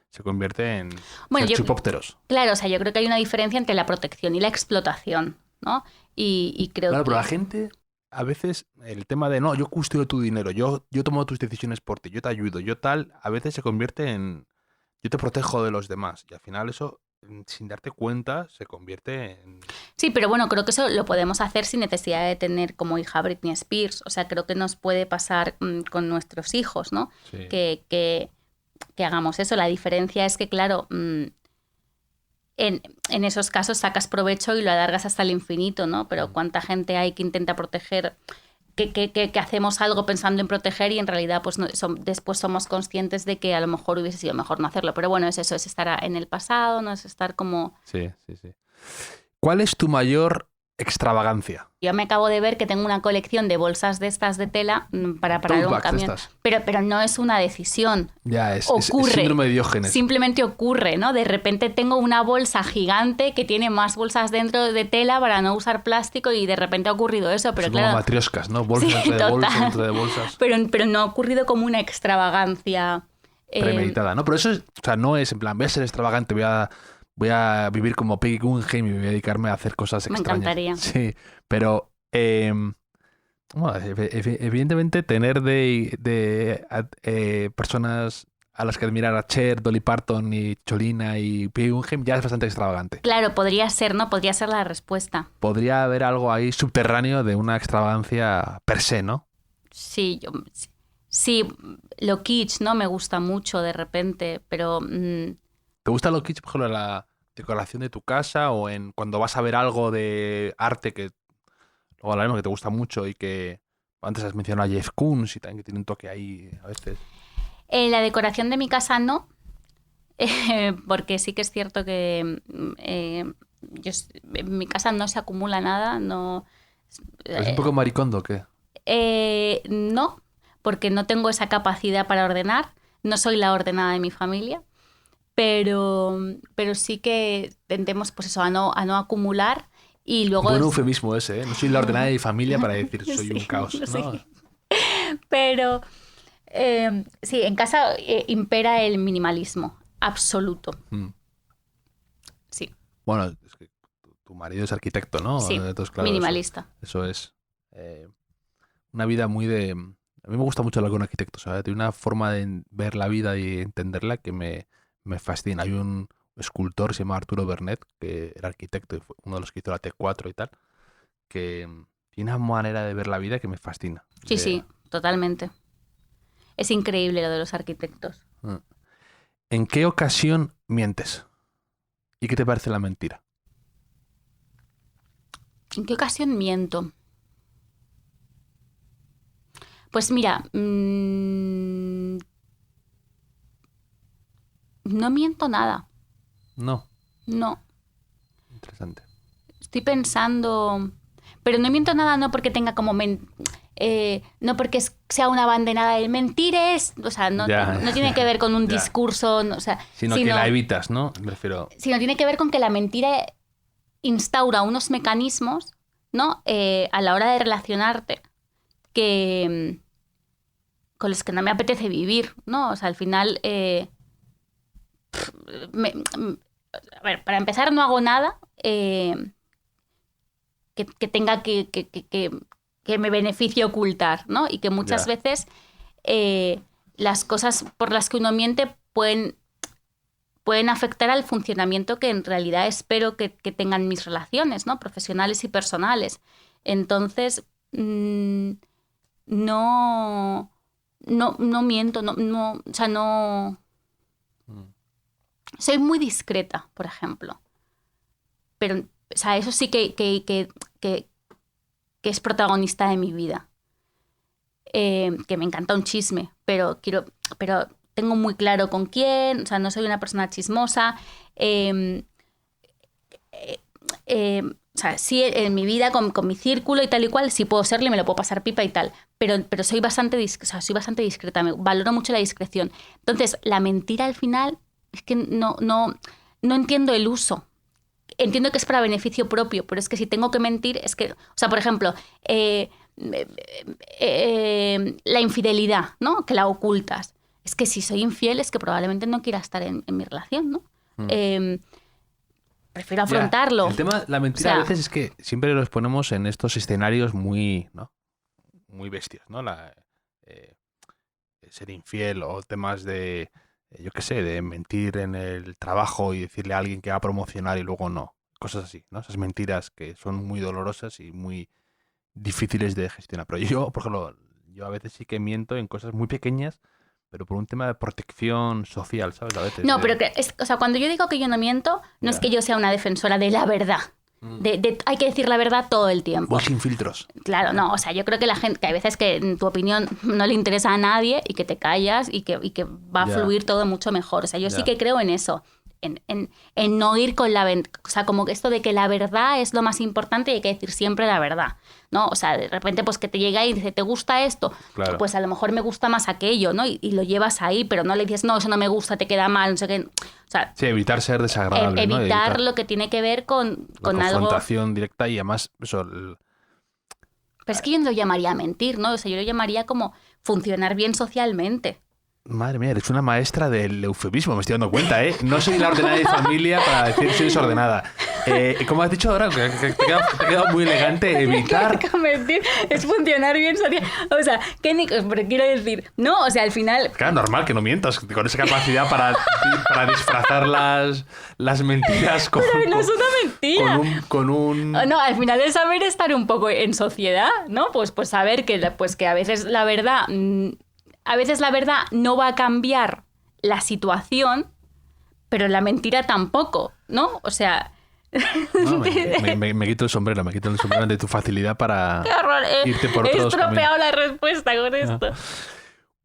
Se convierte en Bueno, ser chupópteros. claro, o sea, yo creo que hay una diferencia entre la protección y la explotación, ¿no? Y creo Claro, que... pero la gente, a veces, el tema de, no, yo custodio tu dinero, yo tomo tus decisiones por ti, yo te ayudo, yo tal, a veces se convierte en, yo te protejo de los demás. Y al final eso, sin darte cuenta, se convierte en... Sí, pero bueno, creo que eso lo podemos hacer sin necesidad de tener como hija a Britney Spears. O sea, creo que nos puede pasar con nuestros hijos, ¿no? Sí. Que hagamos eso. La diferencia es que, claro, en esos casos sacas provecho y lo alargas hasta el infinito, ¿no? Pero ¿cuánta gente hay que intenta proteger, que hacemos algo pensando en proteger y en realidad pues después somos conscientes de que a lo mejor hubiese sido mejor no hacerlo? Pero bueno, es eso, es estar en el pasado, no es estar como... Sí, sí, sí. ¿Cuál es tu mayor extravagancia? Yo me acabo de ver que tengo una colección de bolsas de estas de tela para parar un camión. Pero no es una decisión. Ya, ocurre. Es síndrome de Diógenes. Simplemente ocurre, ¿no? De repente tengo una bolsa gigante que tiene más bolsas dentro de tela para no usar plástico y de repente ha ocurrido eso. Pero son claro, como matrioscas, ¿no? Bolsas sí, dentro de bolsas, dentro de bolsas. Pero no ha ocurrido como una extravagancia. Premeditada, ¿no? Pero eso no es en plan, voy a ser extravagante, voy a vivir como Peggy Guggenheim y voy a dedicarme a hacer cosas extrañas. Me encantaría. Sí, pero bueno, evidentemente tener personas a las que admirar a Cher, Dolly Parton y Cholina y Peggy Guggenheim ya es bastante extravagante. Claro, podría ser, ¿no? Podría ser la respuesta. Podría haber algo ahí subterráneo de una extravagancia per se, ¿no? Sí, sí, lo kitsch, ¿no? Me gusta mucho de repente, pero... ¿Te gusta lo kitsch, por ejemplo, la decoración de tu casa o cuando vas a ver algo de arte que luego hablaremos que te gusta mucho y que antes has mencionado a Jeff Koons y también que tiene un toque ahí a veces? La decoración de mi casa no, porque sí que es cierto que en mi casa no se acumula nada, no... ¿Es un poco maricondo o qué? No, porque no tengo esa capacidad para ordenar, no soy la ordenada de mi familia. Pero sí que tendemos pues eso, a no acumular y luego... Buen eufemismo ese, ¿eh? No soy la ordenada de mi familia para decir soy un caos, ¿no? Sí. Pero sí, en casa impera el minimalismo absoluto. Sí. Bueno, es que tu marido es arquitecto, ¿no? Sí, entonces, claro, minimalista. Eso es una vida muy de... A mí me gusta mucho hablar con arquitectos, ¿sabes? Tiene una forma de ver la vida y entenderla que me fascina. Hay un escultor que se llama Arturo Bernet, que era arquitecto y fue uno de los que hizo la T4 y tal, que tiene una manera de ver la vida que me fascina. Sí, sí, totalmente. Es increíble lo de los arquitectos. ¿En qué ocasión mientes? ¿Y qué te parece la mentira? ¿En qué ocasión miento? Pues mira, no miento nada. No. No. Interesante. Estoy pensando... Pero no miento nada no porque tenga como... no porque sea una bandenada del mentires, o sea, no tiene que ver con un discurso, no, o sea, sino que la evitas, ¿no? Me refiero... Sino tiene que ver con que la mentira instaura unos mecanismos, ¿no? A la hora de relacionarte con los que no me apetece vivir, ¿no? O sea, al final... a ver, para empezar no hago nada que tenga que me beneficie ocultar, ¿no? Y que muchas veces las cosas por las que uno miente pueden afectar al funcionamiento que en realidad espero que tengan mis relaciones, ¿no? Profesionales y personales. Entonces, no miento, o sea, no... Soy muy discreta, por ejemplo. Pero, o sea, eso sí que que es protagonista de mi vida. Que me encanta un chisme, pero tengo muy claro con quién, o sea, no soy una persona chismosa. O sea, sí, en mi vida, con mi círculo y tal y cual, sí puedo serlo y me lo puedo pasar pipa y tal. Pero soy bastante discreta, valoro mucho la discreción. Entonces, la mentira al final es que no entiendo el uso. Entiendo que es para beneficio propio, pero es que si tengo que mentir, es que... O sea, por ejemplo, la infidelidad, ¿no? Que la ocultas. Es que si soy infiel es que probablemente no quiera estar en mi relación, ¿no? Prefiero afrontarlo. El tema, la mentira, a veces es que siempre los ponemos en estos escenarios muy, ¿no? Muy bestias, ¿no? Ser infiel o temas de, yo qué sé, de mentir en el trabajo y decirle a alguien que va a promocionar y luego no. Cosas así, ¿no? Esas mentiras que son muy dolorosas y muy difíciles de gestionar. Pero yo, por ejemplo, a veces sí que miento en cosas muy pequeñas, pero por un tema de protección social, ¿sabes? A veces. No, pero o sea, cuando yo digo que yo no miento, no es que yo sea una defensora de la verdad. Hay que decir la verdad todo el tiempo. Vos sin filtros. Claro, no, o sea, yo creo que la gente, que hay veces que tu opinión no le interesa a nadie y que te callas y que va a fluir todo mucho mejor. O sea, yo sí que creo en eso. En no ir con o sea, como que esto de que la verdad es lo más importante y hay que decir siempre la verdad, ¿no? O sea, de repente pues que te llega y dice, ¿te gusta esto? Claro. Pues a lo mejor me gusta más aquello, ¿no? Y lo llevas ahí, pero no le dices, no, eso no me gusta, te queda mal, no sé qué. O sea, sí, evitar ser desagradable, evitar lo que tiene que ver con algo... confrontación directa y además eso... Pero es que yo no lo llamaría mentir, ¿no? O sea, yo lo llamaría como funcionar bien socialmente. Madre mía, eres una maestra del eufemismo, me estoy dando cuenta, ¿eh? No soy la ordenada de familia para decir soy desordenada. Como has dicho ahora, que te ha quedado muy elegante, evitar... Es funcionar bien social. O sea, pero quiero decir, no, o sea, al final... Claro, normal que no mientas, con esa capacidad para disfrazar las mentiras con... Pero no es una mentira. Con un... No, al final es saber estar un poco en sociedad, ¿no? Pues saber que a veces la verdad... A veces la verdad no va a cambiar la situación, pero la mentira tampoco, ¿no? O sea... No, me quito el sombrero ante tu facilidad para irte por otros caminos. He estropeado la respuesta con esto.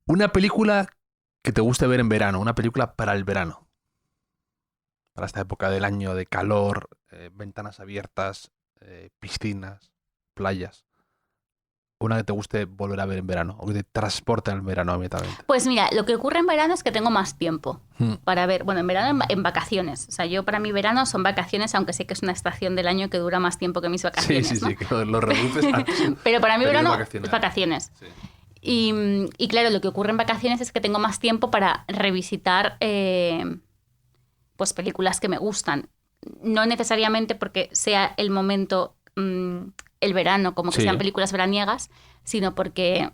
Una película que te guste ver en verano, una película para el verano. Para esta época del año de calor, ventanas abiertas, piscinas, playas. Una que te guste volver a ver en verano o que te transporte al verano inmediatamente. Pues mira, lo que ocurre en verano es que tengo más tiempo para ver. Bueno, en verano en vacaciones. O sea, yo para mi verano son vacaciones, aunque sé que es una estación del año que dura más tiempo que mis vacaciones. Sí, ¿no? que lo reduces a... Pero para mi verano es vacaciones. Sí. Y claro, lo que ocurre en vacaciones es que tengo más tiempo para revisitar pues películas que me gustan. No necesariamente porque sea el momento... el verano, como que sean películas veraniegas, sino porque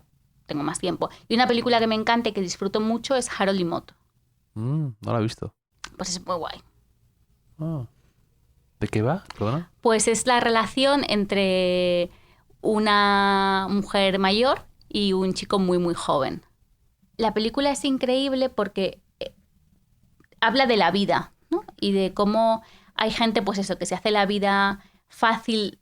tengo más tiempo. Y una película que me encanta y que disfruto mucho es Harold y Maude. No la he visto. Pues es muy guay. ¿De qué va? ¿Perdona? Pues es la relación entre una mujer mayor y un chico muy, muy joven. La película es increíble porque habla de la vida, ¿no? Y de cómo hay gente, pues eso, que se hace la vida fácil.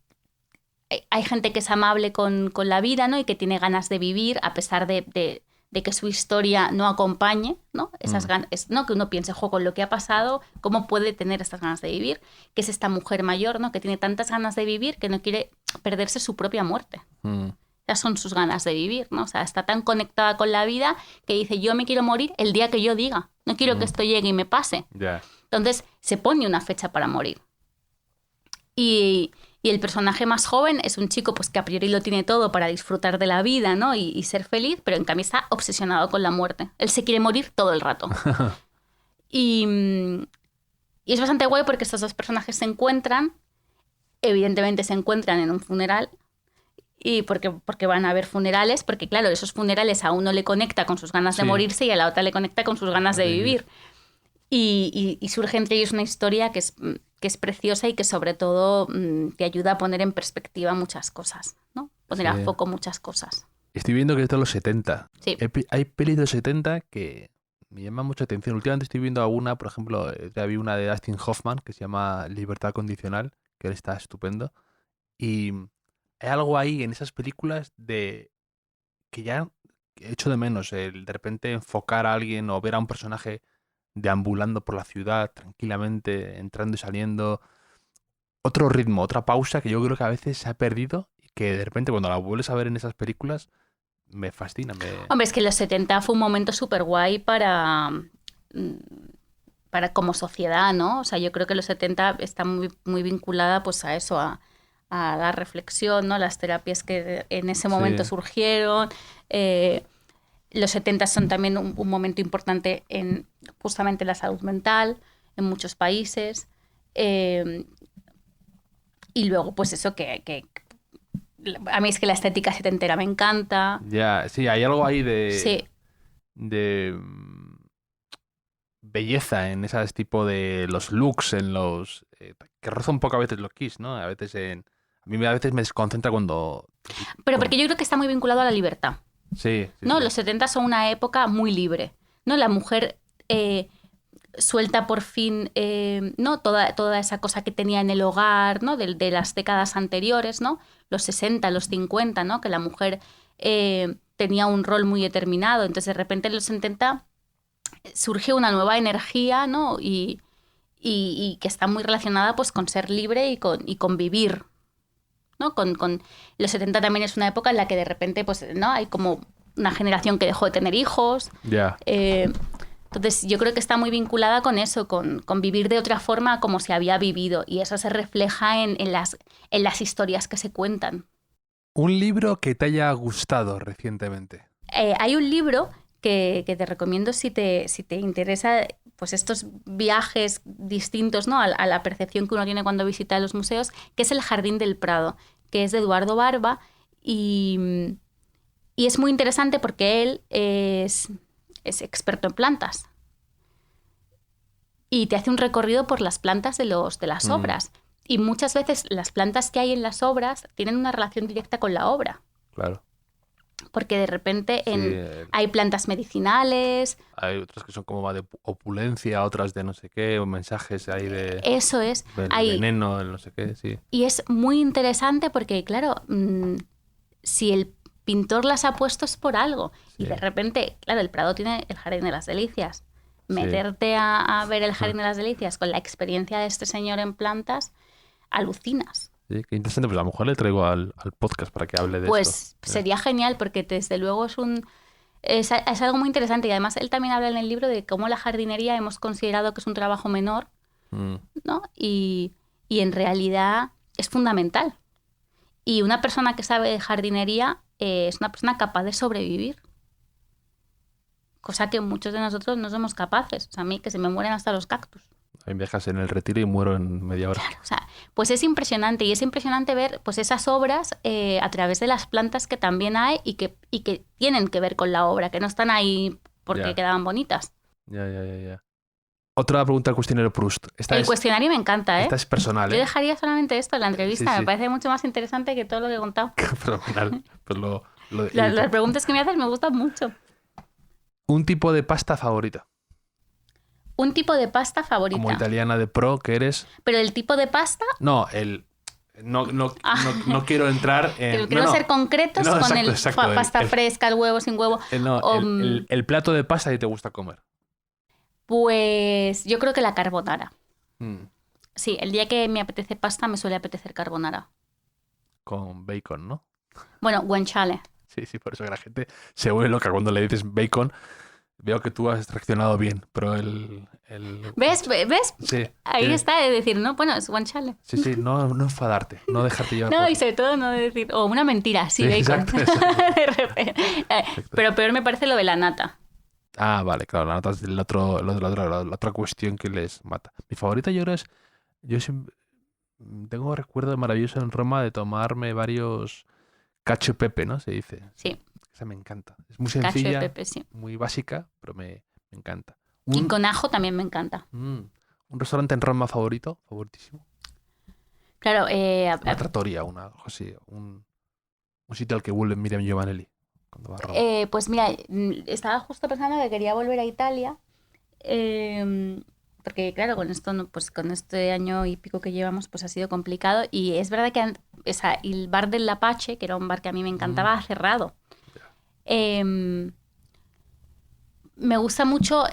Hay gente que es amable con la vida, ¿no? Y que tiene ganas de vivir a pesar de que su historia no acompañe, ¿no? Esas ganas, ¿no? Que uno piense, con lo que ha pasado, ¿cómo puede tener estas ganas de vivir? Que es esta mujer mayor, ¿no? Que tiene tantas ganas de vivir que no quiere perderse su propia muerte. Esas son sus ganas de vivir, ¿no? O sea, está tan conectada con la vida que dice, yo me quiero morir el día que yo diga. No quiero que esto llegue y me pase. Entonces, se pone una fecha para morir. Y el personaje más joven es un chico pues, que a priori lo tiene todo para disfrutar de la vida, ¿no? y ser feliz, pero en cambio está obsesionado con la muerte. Él se quiere morir todo el rato. y es bastante guay porque estos dos personajes se encuentran, evidentemente se encuentran en un funeral, y porque van a haber funerales, porque claro, esos funerales a uno le conecta con sus ganas de morirse y a la otra le conecta con sus ganas de vivir. Y surge entre ellos una historia que es preciosa y que sobre todo te ayuda a poner en perspectiva muchas cosas, ¿no? Poner a foco muchas cosas. Estoy viendo que es de los 70. Sí. Hay pelis de los 70 que me llaman mucha atención. Últimamente estoy viendo alguna, por ejemplo, ya vi una de Dustin Hoffman que se llama Libertad Condicional, que él está estupendo. Y hay algo ahí en esas películas de que ya echo de menos el de repente enfocar a alguien o ver a un personaje deambulando por la ciudad tranquilamente, entrando y saliendo. Otro ritmo, otra pausa que yo creo que a veces se ha perdido y que de repente cuando la vuelves a ver en esas películas me fascina. Hombre, es que los 70 fue un momento súper guay para como sociedad, ¿no? O sea, yo creo que los 70 está muy, muy vinculada pues a eso, a la reflexión, ¿no? Las terapias que en ese momento surgieron. Los 70 son también un momento importante en justamente la salud mental en muchos países. Y luego, pues eso que a mí es que la estética setentera me encanta. Ya, sí, hay algo ahí Sí. de belleza en esas tipo de los looks, en los que roza un poco a veces lo kiss, ¿no? A mí a veces me desconcentra cuando... Pero porque yo creo que está muy vinculado a la libertad. Sí, ¿No? sí. Los 70 son una época muy libre. ¿No? La mujer suelta por fin, ¿no? Toda esa cosa que tenía en el hogar, ¿no? De las décadas anteriores, ¿no? Los 60, los 50, ¿no? Que la mujer tenía un rol muy determinado. Entonces, de repente, en los 70 surge una nueva energía, ¿no? Y que está muy relacionada pues, con ser libre y con vivir, ¿no? Con los 70 también es una época en la que de repente pues, ¿no? Hay como una generación que dejó de tener hijos. Ya. Entonces yo creo que está muy vinculada con eso, con vivir de otra forma como se había vivido. Y eso se refleja en las historias que se cuentan. Un libro que te haya gustado recientemente. Hay un libro que te recomiendo si te interesa pues estos viajes distintos, ¿no? a la percepción que uno tiene cuando visita los museos, que es El Jardín del Prado, que es de Eduardo Barba y es muy interesante porque él es experto en plantas y te hace un recorrido por las plantas de las obras. Y muchas veces las plantas que hay en las obras tienen una relación directa con la obra. Claro. Porque de repente hay plantas medicinales. Hay otras que son como más de opulencia, otras de no sé qué, o mensajes ahí de... Eso es. Hay veneno, el no sé qué, sí. Y es muy interesante porque, claro, si el pintor las ha puesto es por algo. Sí. Y de repente, claro, el Prado tiene el Jardín de las Delicias. Meterte a ver el Jardín de las Delicias con la experiencia de este señor en plantas, alucinas. Sí, qué interesante. Pues a lo mejor le traigo al podcast para que hable de pues esto. Pues sería genial porque desde luego es algo muy interesante y además él también habla en el libro de cómo la jardinería hemos considerado que es un trabajo menor, ¿no? Y en realidad es fundamental. Y una persona que sabe de jardinería es una persona capaz de sobrevivir. Cosa que muchos de nosotros no somos capaces. O sea, a mí que se me mueren hasta los cactus. Ahí me dejas en el retiro y muero en media hora. Claro, o sea, pues es impresionante y es impresionante ver pues esas obras a través de las plantas que también hay y que tienen que ver con la obra, que no están ahí porque quedaban bonitas. Ya. Otra pregunta al cuestionario Proust. El cuestionario me encanta, ¿eh? Esta es personal, ¿eh? Yo dejaría solamente esto en la entrevista, Sí. Me parece mucho más interesante que todo lo que he contado. Fenomenal. Pues las preguntas que me haces me gustan mucho. Un tipo de pasta favorita. Un tipo de pasta favorita. Como italiana de pro que eres. ¿Pero el tipo de pasta? No, no quiero entrar en... Quiero ser concretos con exacto, pasta fresca, el huevo, sin huevo. El plato de pasta que te gusta comer. Pues yo creo que la carbonara. Sí, el día que me apetece pasta me suele apetecer carbonara. Con bacon, ¿no? Bueno, guanciale. Sí, por eso que la gente se vuelve loca cuando le dices bacon. Veo que tú has reaccionado bien, pero ¿Ves? Sí. Ahí está, de decir, no, bueno, es guanciale. Sí, no enfadarte, no dejarte llevar. No, y sobre todo no decir, o una mentira, sí, bacon. Exacto. De repente. Pero peor me parece lo de la nata. Ah, vale, claro, la nata es la otra cuestión que les mata. Mi favorita yo creo es... Yo siempre tengo recuerdo maravilloso en Roma de tomarme varios cacio e pepe, ¿no? Se dice. Sí. Esa me encanta. Es muy sencilla, cacio e pepe, sí. Muy básica, pero me encanta. Y con ajo también me encanta. Un restaurante en Roma favoritísimo. Claro, una trattoria, algo así, un sitio al que vuelve Miriam Giovanelli cuando va a Roma. Pues mira, estaba justo pensando que quería volver a Italia, porque claro, con esto, pues con este año y pico que llevamos, pues ha sido complicado. Y es verdad que el bar del Apache, que era un bar que a mí me encantaba, ha cerrado. Me gusta mucho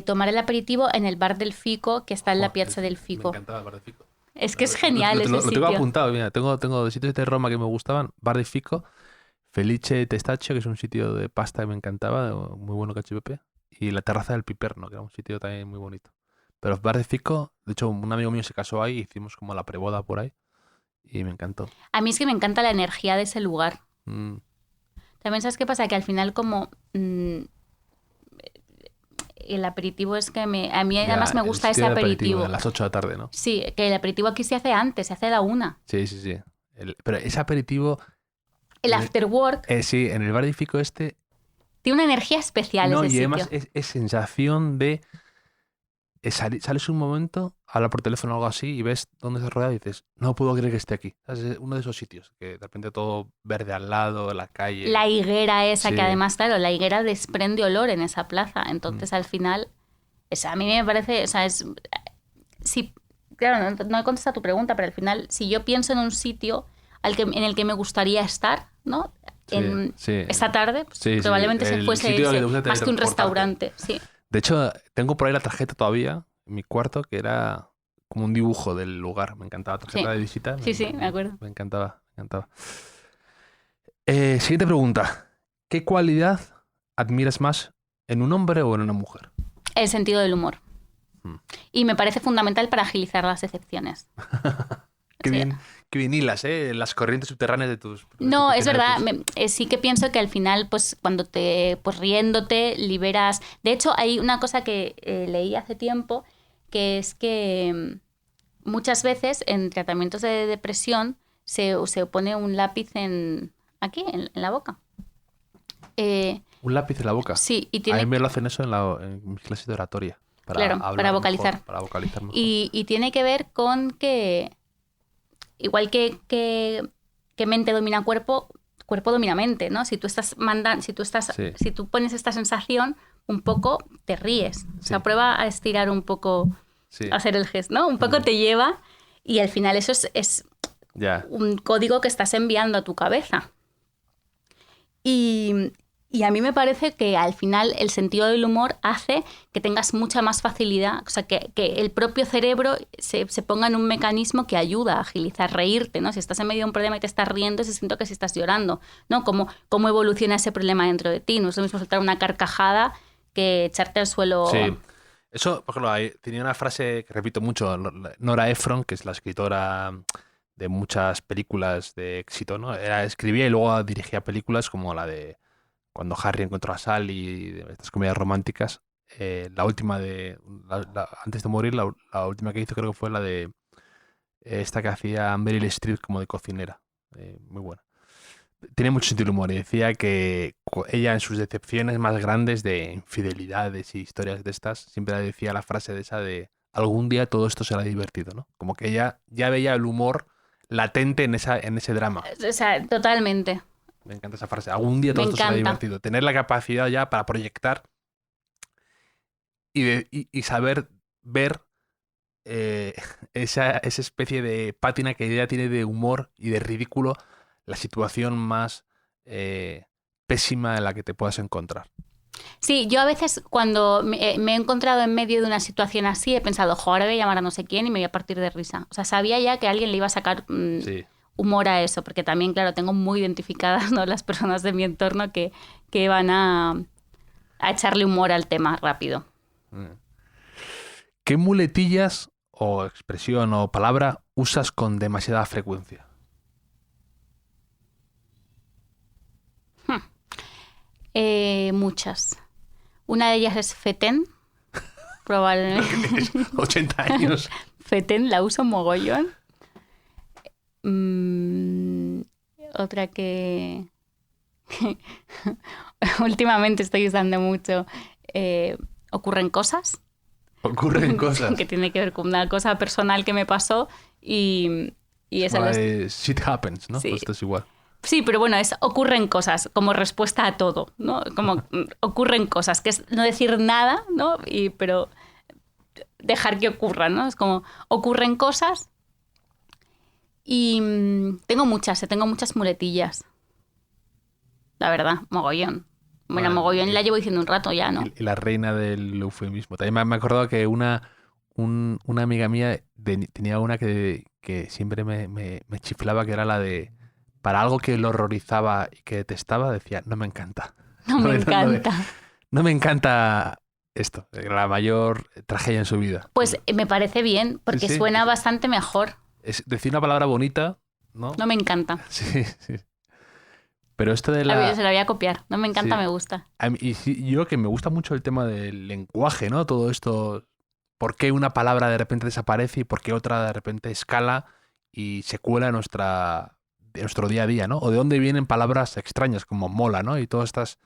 tomar el aperitivo en el bar del Fico, que está en la Piazza del Fico. Me encantaba el bar de Fico. Es que es genial ese Lo tengo sitio. apuntado, mira, tengo de sitios de Roma que me gustaban, bar de Fico, Felice Testaccio, que es un sitio de pasta que me encantaba, muy bueno cacio y pepe, y la terraza del Piperno, que era un sitio también muy bonito. Pero bar de Fico, de hecho, un amigo mío se casó ahí, hicimos como la preboda por ahí, y me encantó. A mí es que me encanta la energía de ese lugar. También sabes qué pasa, que al final como el aperitivo es que a mí además me gusta ese aperitivo. A las 8 de la tarde, ¿no? Sí, que el aperitivo aquí se hace antes, se hace a la 1. Sí. Pero ese aperitivo... El after work sí, en el bar de Fico tiene una energía especial no, ese y además sitio. es sensación de... sales un momento, habla por teléfono o algo así y ves dónde se rodea y dices, no puedo creer que esté aquí. Es uno de esos sitios que de repente todo verde al lado, la calle. La higuera esa, Sí. que además, claro, la higuera desprende olor en esa plaza. Entonces, al final, a mí me parece, o sea, sí, claro, no he contestado a tu pregunta, pero al final, si yo pienso en un sitio en el que me gustaría estar, ¿no? Esta tarde, pues, probablemente se fuese más que un restaurante. Sí. De hecho, tengo por ahí la tarjeta todavía en mi cuarto, que era como un dibujo del lugar. Me encantaba la tarjeta de visita. Sí, me acuerdo. Me encantaba. Siguiente pregunta. ¿Qué cualidad admiras más en un hombre o en una mujer? El sentido del humor. Y me parece fundamental para agilizar las decepciones. Qué bien hilas, las corrientes subterráneas de tus... No, es verdad. Sí que pienso que al final, pues cuando pues riéndote, liberas... De hecho, hay una cosa que leí hace tiempo, que es que muchas veces en tratamientos de depresión se pone un lápiz aquí, en la boca. ¿Un lápiz en la boca? Sí. A mí me lo hacen eso en mis clases de oratoria. Para vocalizar. Para vocalizar mejor. Y tiene que ver con que... Igual que mente domina cuerpo, cuerpo domina mente, ¿no? Si tú pones esta sensación, un poco te ríes. O sea, prueba a estirar un poco, a hacer el gesto, ¿no? Un poco te lleva y al final eso es un código que estás enviando a tu cabeza. Y a mí me parece que al final el sentido del humor hace que tengas mucha más facilidad, o sea, que el propio cerebro se ponga en un mecanismo que ayuda a agilizar, reírte, ¿no? Si estás en medio de un problema y te estás riendo, es distinto que si estás llorando, ¿no? ¿Cómo evoluciona ese problema dentro de ti? No es lo mismo soltar una carcajada que echarte al suelo. Sí. Eso, por ejemplo, tenía una frase que repito mucho, Nora Ephron, que es la escritora de muchas películas de éxito, ¿no? Escribía y luego dirigía películas como la de Cuando Harry encontró a Sally, de estas comedias románticas. La última antes de morir, la última que hizo creo que fue la de esta que hacía Meryl Streep como de cocinera. Muy buena. Tiene mucho sentido del humor y decía que ella en sus decepciones más grandes de infidelidades y historias de estas, siempre decía la frase esa de algún día todo esto será divertido, ¿no? Como que ella ya veía el humor latente en ese drama. O sea, totalmente. Me encanta esa frase. Algún día todo esto será divertido. Tener la capacidad ya para proyectar y saber ver esa especie de pátina que ella tiene de humor y de ridículo, la situación más pésima en la que te puedas encontrar. Sí, yo a veces cuando me he encontrado en medio de una situación así he pensado, ahora voy a llamar a no sé quién y me voy a partir de risa. O sea, sabía ya que alguien le iba a sacar humor a eso, porque también, claro, tengo muy identificadas, ¿no?, las personas de mi entorno que van a echarle humor al tema rápido. ¿Qué muletillas o expresión o palabra usas con demasiada frecuencia? Muchas. Una de ellas es fetén, probablemente. Tienes 80 años. Fetén, la uso mogollón. Otra que últimamente estoy usando mucho, ocurren cosas. Ocurren cosas. Que tiene que ver con una cosa personal que me pasó y esa shit happens, ¿no? Sí. Pues esto es igual. Sí, pero bueno, ocurren cosas como respuesta a todo, ¿no? Como ocurren cosas, que es no decir nada, ¿no? Pero dejar que ocurran, ¿no? Es como, ocurren cosas y tengo muchas muletillas. La verdad, mogollón. Bueno, mogollón la llevo diciendo un rato ya, ¿no? Y la reina del eufemismo. También me he acordado que una amiga mía tenía una que siempre me chiflaba, que era la de, para algo que lo horrorizaba y que detestaba, decía, no me encanta. No me encanta. No me encanta esto, la mayor tragedia en su vida. Pues me parece bien, porque Sí. suena bastante mejor. Es decir una palabra bonita, ¿no? No me encanta. Sí. Pero esto de Se la voy a copiar. No me encanta, Sí. me gusta. Y sí, yo que me gusta mucho el tema del lenguaje, ¿no? Todo esto, por qué una palabra de repente desaparece y por qué otra de repente escala y se cuela en nuestro día a día, ¿no? O de dónde vienen palabras extrañas como mola, ¿no? Y todas estas,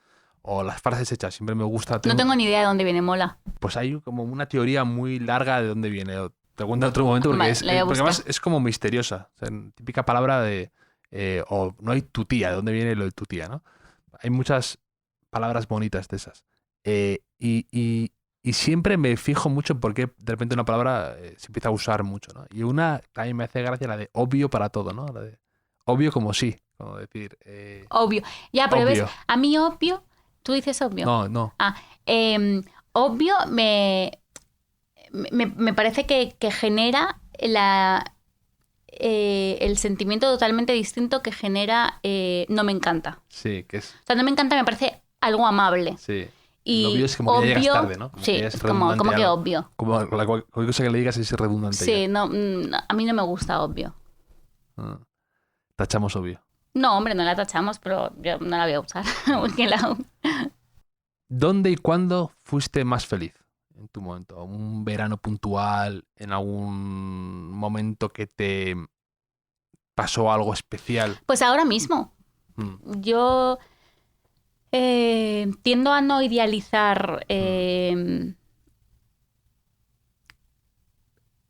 o las frases hechas, siempre me gusta. No tengo ni idea de dónde viene mola. Pues hay como una teoría muy larga de dónde viene. Te cuento en otro momento porque, Vale, porque además es como misteriosa. O sea, típica palabra de, o no hay tu tía, ¿de dónde viene lo de tu tía, no? Hay muchas palabras bonitas de esas. Y siempre me fijo mucho por qué de repente una palabra se empieza a usar mucho, ¿no? Y una también me hace gracia, la de obvio para todo, ¿no? La de obvio como sí, como decir... Obvio. Ya, pero obvio. ves, a mí obvio... ¿Tú dices obvio? No. Obvio me parece que genera el sentimiento totalmente distinto que genera no me encanta. Sí, que es... O sea, no me encanta me parece algo amable. Sí. Y lo obvio es como que ya llegas tarde, ¿no? Como sí, que ya es es como redundante que algo. obvio. Como cualquier cosa que le digas es redundante. Sí, ya. no, a mí no me gusta obvio. Ah. Tachamos obvio. No, hombre, no la tachamos, pero yo no la voy a usar. Porque ¿Dónde y cuándo fuiste más feliz en tu momento? ¿Un verano puntual? ¿En algún momento que te pasó algo especial? Pues ahora mismo. Yo tiendo a no idealizar...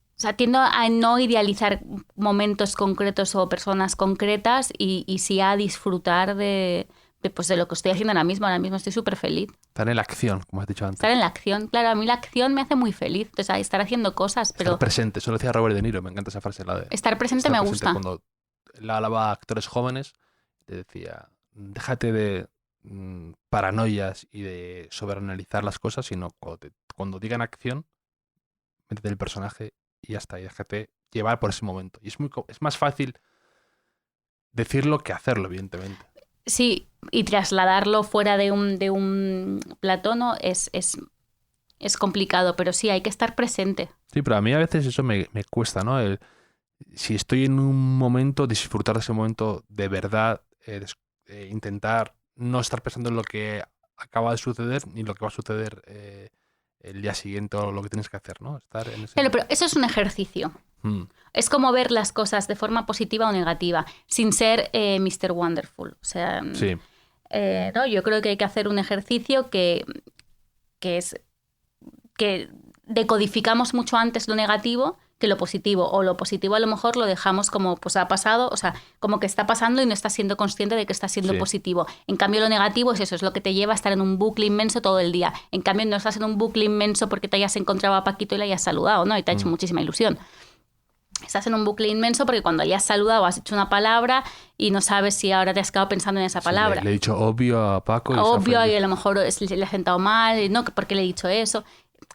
O sea, tiendo a no idealizar momentos concretos o personas concretas y sí a disfrutar de lo que estoy haciendo ahora mismo. Ahora mismo estoy súper feliz. Estar en la acción, como has dicho antes. Estar en la acción. Claro, a mí la acción me hace muy feliz. Entonces, estar haciendo cosas, pero... Estar presente. Eso lo decía Robert De Niro. Me encanta esa frase. La de estar presente me gusta. Cuando él hablaba a actores jóvenes, le decía, déjate de paranoias y de sobreanalizar las cosas, sino cuando digan acción, métete el personaje y ya está, y déjate llevar por ese momento. Y es más fácil decirlo que hacerlo, evidentemente. Sí, y trasladarlo fuera de un plató, ¿no? es complicado, pero sí, hay que estar presente. Sí, pero a mí a veces eso me cuesta, ¿no? Si estoy en un momento, disfrutar de ese momento de verdad, intentar no estar pensando en lo que acaba de suceder ni lo que va a suceder el día siguiente o lo que tienes que hacer, ¿no? Estar en ese Pero eso es un ejercicio. Es como ver las cosas de forma positiva o negativa, sin ser Mr. Wonderful. O sea, sí. ¿no? Yo creo que hay que hacer un ejercicio que es que decodificamos mucho antes lo negativo que lo positivo, o lo positivo a lo mejor lo dejamos como pues ha pasado, o sea, como que está pasando y no estás siendo consciente de que está siendo positivo. En cambio lo negativo es eso, es lo que te lleva a estar en un bucle inmenso todo el día. En cambio no estás en un bucle inmenso porque te hayas encontrado a Paquito y le hayas saludado, ¿no? Y te ha hecho muchísima ilusión. Estás en un bucle inmenso porque cuando le has saludado has hecho una palabra y no sabes si ahora te has quedado pensando en esa palabra. Le he dicho obvio a Paco. Obvio, y a lo mejor le he sentado mal, ¿no? ¿Por qué le he dicho eso?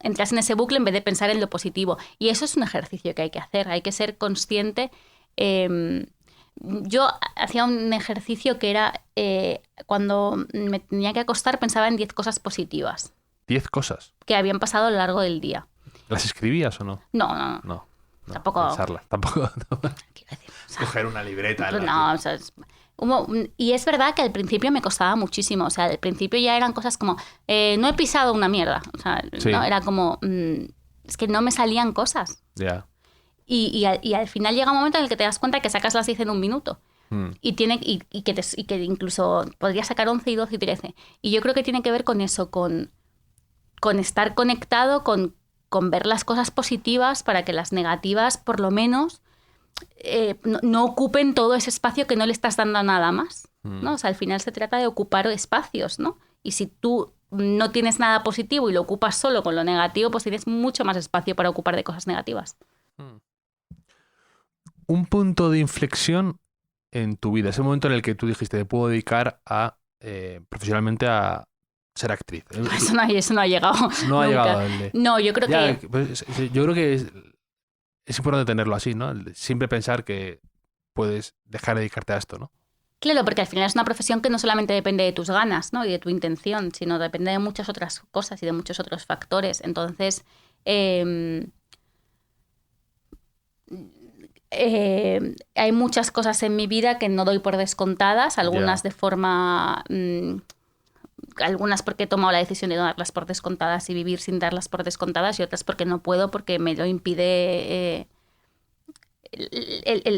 Entras en ese bucle en vez de pensar en lo positivo. Y eso es un ejercicio que hay que hacer. Hay que ser consciente. Yo hacía un ejercicio que era cuando me tenía que acostar pensaba en 10 cosas positivas. ¿10 cosas? Que habían pasado a lo largo del día. ¿Las escribías o no? No. Tampoco. Pensarlas. Tampoco. Quiero decir, o sea, coger una libreta. No, o sea, y es verdad que al principio me costaba muchísimo. O sea, al principio ya eran cosas como, no he pisado una mierda. O sea, no, era como, es que no me salían cosas. Ya. Y al final llega un momento en el que te das cuenta que sacas las 10 en un minuto. Y que incluso podrías sacar 11 y 12 y 13. Y yo creo que tiene que ver con eso, con estar conectado, con ver las cosas positivas para que las negativas, por lo menos, no ocupen todo ese espacio que no le estás dando a nada más, ¿no? O sea, al final se trata de ocupar espacios, ¿no? Y si tú no tienes nada positivo y lo ocupas solo con lo negativo, pues tienes mucho más espacio para ocupar de cosas negativas. Un punto de inflexión en tu vida, ese momento en el que tú dijiste, te puedo dedicar a profesionalmente a ser actriz. Eso no ha llegado. No ha nunca. llegado. No, yo creo que... Pues, yo creo que es importante tenerlo así, ¿no? Siempre pensar que puedes dejar de dedicarte a esto, ¿no? Claro, porque al final es una profesión que no solamente depende de tus ganas, ¿no? Y de tu intención, sino depende de muchas otras cosas y de muchos otros factores. Entonces, hay muchas cosas en mi vida que no doy por descontadas, algunas de forma... algunas porque he tomado la decisión de no darlas por descontadas y vivir sin darlas por descontadas, y otras porque no puedo, porque me lo impide